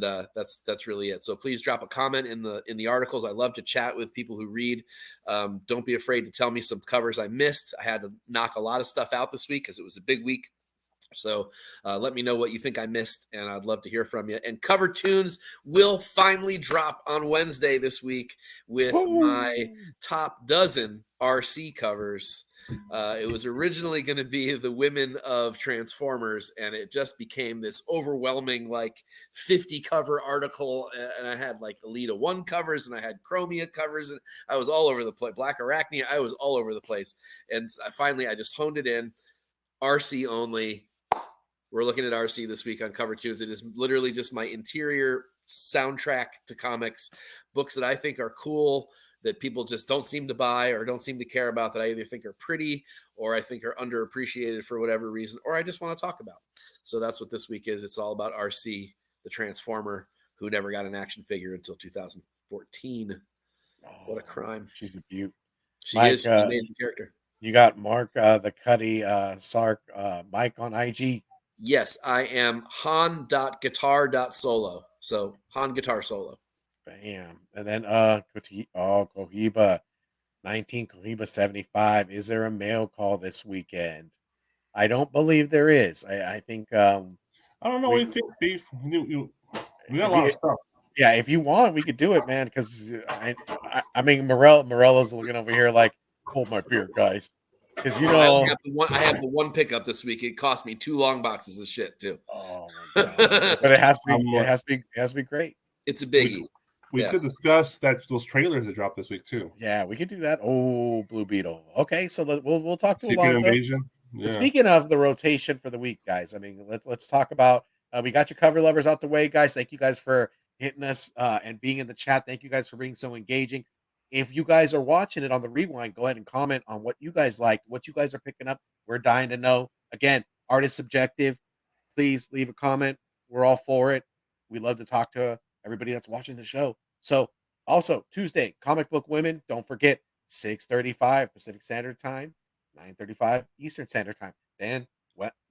that's really it. So please drop a comment in the articles. I love to chat with people who read. Don't be afraid to tell me some covers I missed. I had to knock a lot of stuff out this week because it was a big week. So let me know what you think I missed, and I'd love to hear from you. And Cover Tunes will finally drop on Wednesday this week with my top dozen RC covers. It was originally going to be the women of Transformers, and it just became this overwhelming 50 cover article. And I had Elita 1 covers, and I had Chromia covers, and I was all over the place. Black Arachnia, I was all over the place. And I just honed it in. RC only. We're looking at RC this week on Cover Tunes. It is literally just my interior soundtrack to comics, books that I think are cool, that people just don't seem to buy or don't seem to care about, that I either think are pretty or I think are underappreciated for whatever reason, or I just want to talk about. So that's what this week is. It's all about RC, the Transformer, who never got an action figure until 2014. What a crime. She's a beaut. She is an amazing character. You got Mark the Cuddy Sark Mike on IG. Yes, I am han.guitar.solo. So Han Guitar Solo. Bam. And then Cohiba 19, Cohiba 75. Is there a mail call this weekend? I don't believe there is. I think I don't know what you think, Steve. We got a lot of stuff. Yeah, if you want, we could do it, man. Because I mean, Morella's looking over here like, hold my beer, guys. Because I have the one pickup this week. It cost me 2 long boxes of shit too. Oh my god! But it has to be great. It's a biggie. We could discuss those trailers that dropped this week too. Yeah, we could do that. Oh, Blue Beetle. Okay, so we'll talk to Secret Invasion. Yeah. Speaking of the rotation for the week, guys, I mean, let's talk about. We got your cover lovers out the way, guys. Thank you guys for hitting us and being in the chat. Thank you guys for being so engaging. If you guys are watching it on the rewind, go ahead and comment on what you guys liked, what you guys are picking up. We're dying to know. Again, art is subjective. Please leave a comment. We're all for it. We love to talk to everybody that's watching the show. So also Tuesday, Comic Book Women. Don't forget 6:35 Pacific Standard Time, 9:35 Eastern Standard Time. Then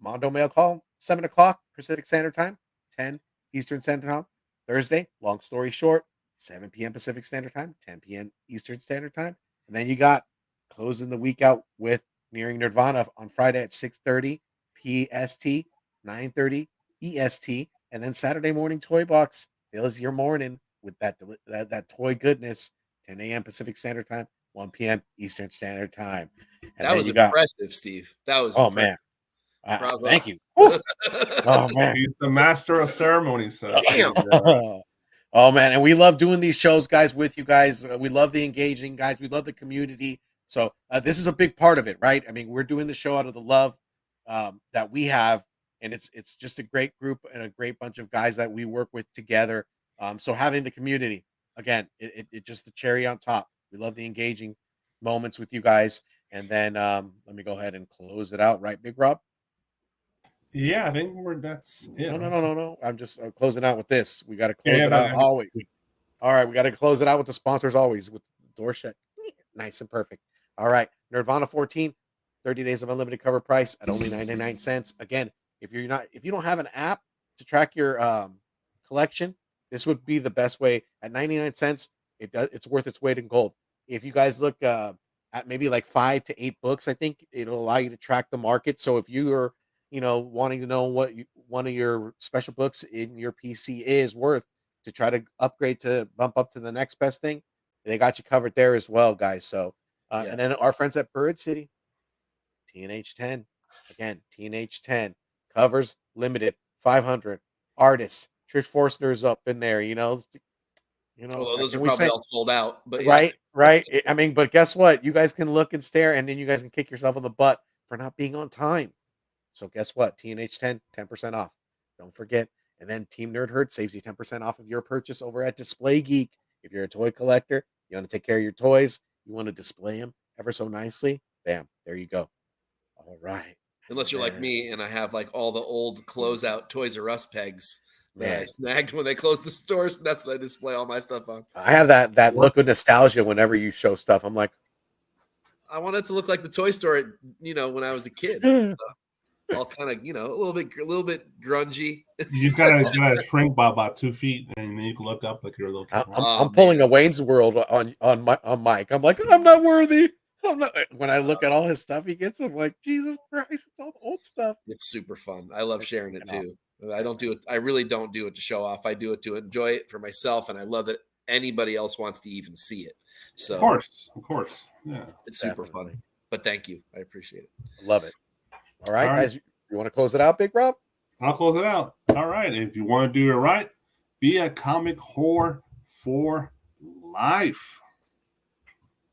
Mondo Mail Call, 7 o'clock Pacific Standard Time, 10 Eastern Standard Time. Thursday, Long Story Short, 7 p.m. Pacific Standard Time, 10 p.m. Eastern Standard Time. And then you got closing the week out with Nearing Nerdvana on Friday at 6:30 PST, 9:30 EST. And then Saturday morning Toy Box fills your morning with that toy goodness, 10 a.m. Pacific Standard Time, 1 p.m. Eastern Standard Time. And that was impressive, Steve. That was impressive. Man. Thank you. Oh, man. He's the master of ceremonies. So. Oh, man. And we love doing these shows, guys, with you guys. We love the engaging, guys. We love the community. So this is a big part of it, right? I mean, we're doing the show out of the love that we have. And it's just a great group and a great bunch of guys that we work with together. So having the community, again, it just the cherry on top. We love the engaging moments with you guys. And then let me go ahead and close it out, right, Big Rob? Yeah, I think that's it. No. I'm just closing out with this. We got to close Yeah, it out always. All right, we got to close it out with the sponsors always, with the door shut. Nice and perfect. All right, Nerdvana 14, 30 days of unlimited cover price at only 99 cents. Again, if you don't have an app to track your collection, this would be the best way. At 99 cents, it's worth its weight in gold. If you guys look at maybe like 5 to 8 books, I think it'll allow you to track the market. So if you are wanting to know what one of your special books in your PC is worth to try to upgrade to bump up to the next best thing, they got you covered there as well, guys. So, and then our friends at Bird City, TNH10, again, TNH10 covers limited 500 artists. Trish Forstner's up in there, Although those are probably all sold out, but right. I mean, but guess what? You guys can look and stare, and then you guys can kick yourself in the butt for not being on time. So guess what? TNH10, 10% off. Don't forget. And then Team Nerd Herd saves you 10% off of your purchase over at Display Geek. If you're a toy collector, you want to take care of your toys, you want to display them ever so nicely, bam, there you go. All right. Unless you're like me and I have like all the old closeout Toys R Us pegs that I snagged when they closed the stores. And that's what I display all my stuff on. I have that look of nostalgia whenever you show stuff. I'm like, I want it to look like the toy store, when I was a kid. So, all kind of, a little bit grungy. You just gotta shrink by about 2 feet, and then you can look up like you're a little kid. I'm pulling a Wayne's World on Mike. I'm like, I'm not worthy. I'm not. When I look at all his stuff he gets, I'm like, Jesus Christ, it's all the old stuff. It's super fun. I love sharing it too. I don't do it. I really don't do it to show off. I do it to enjoy it for myself, and I love that anybody else wants to even see it. So, of course, yeah, it's super fun. But thank you, I appreciate it. Love it. All right, guys, you want to close it out, Big Rob? I'll close it out. All right, if you want to do it right, be a comic whore for life.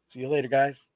See you later, guys.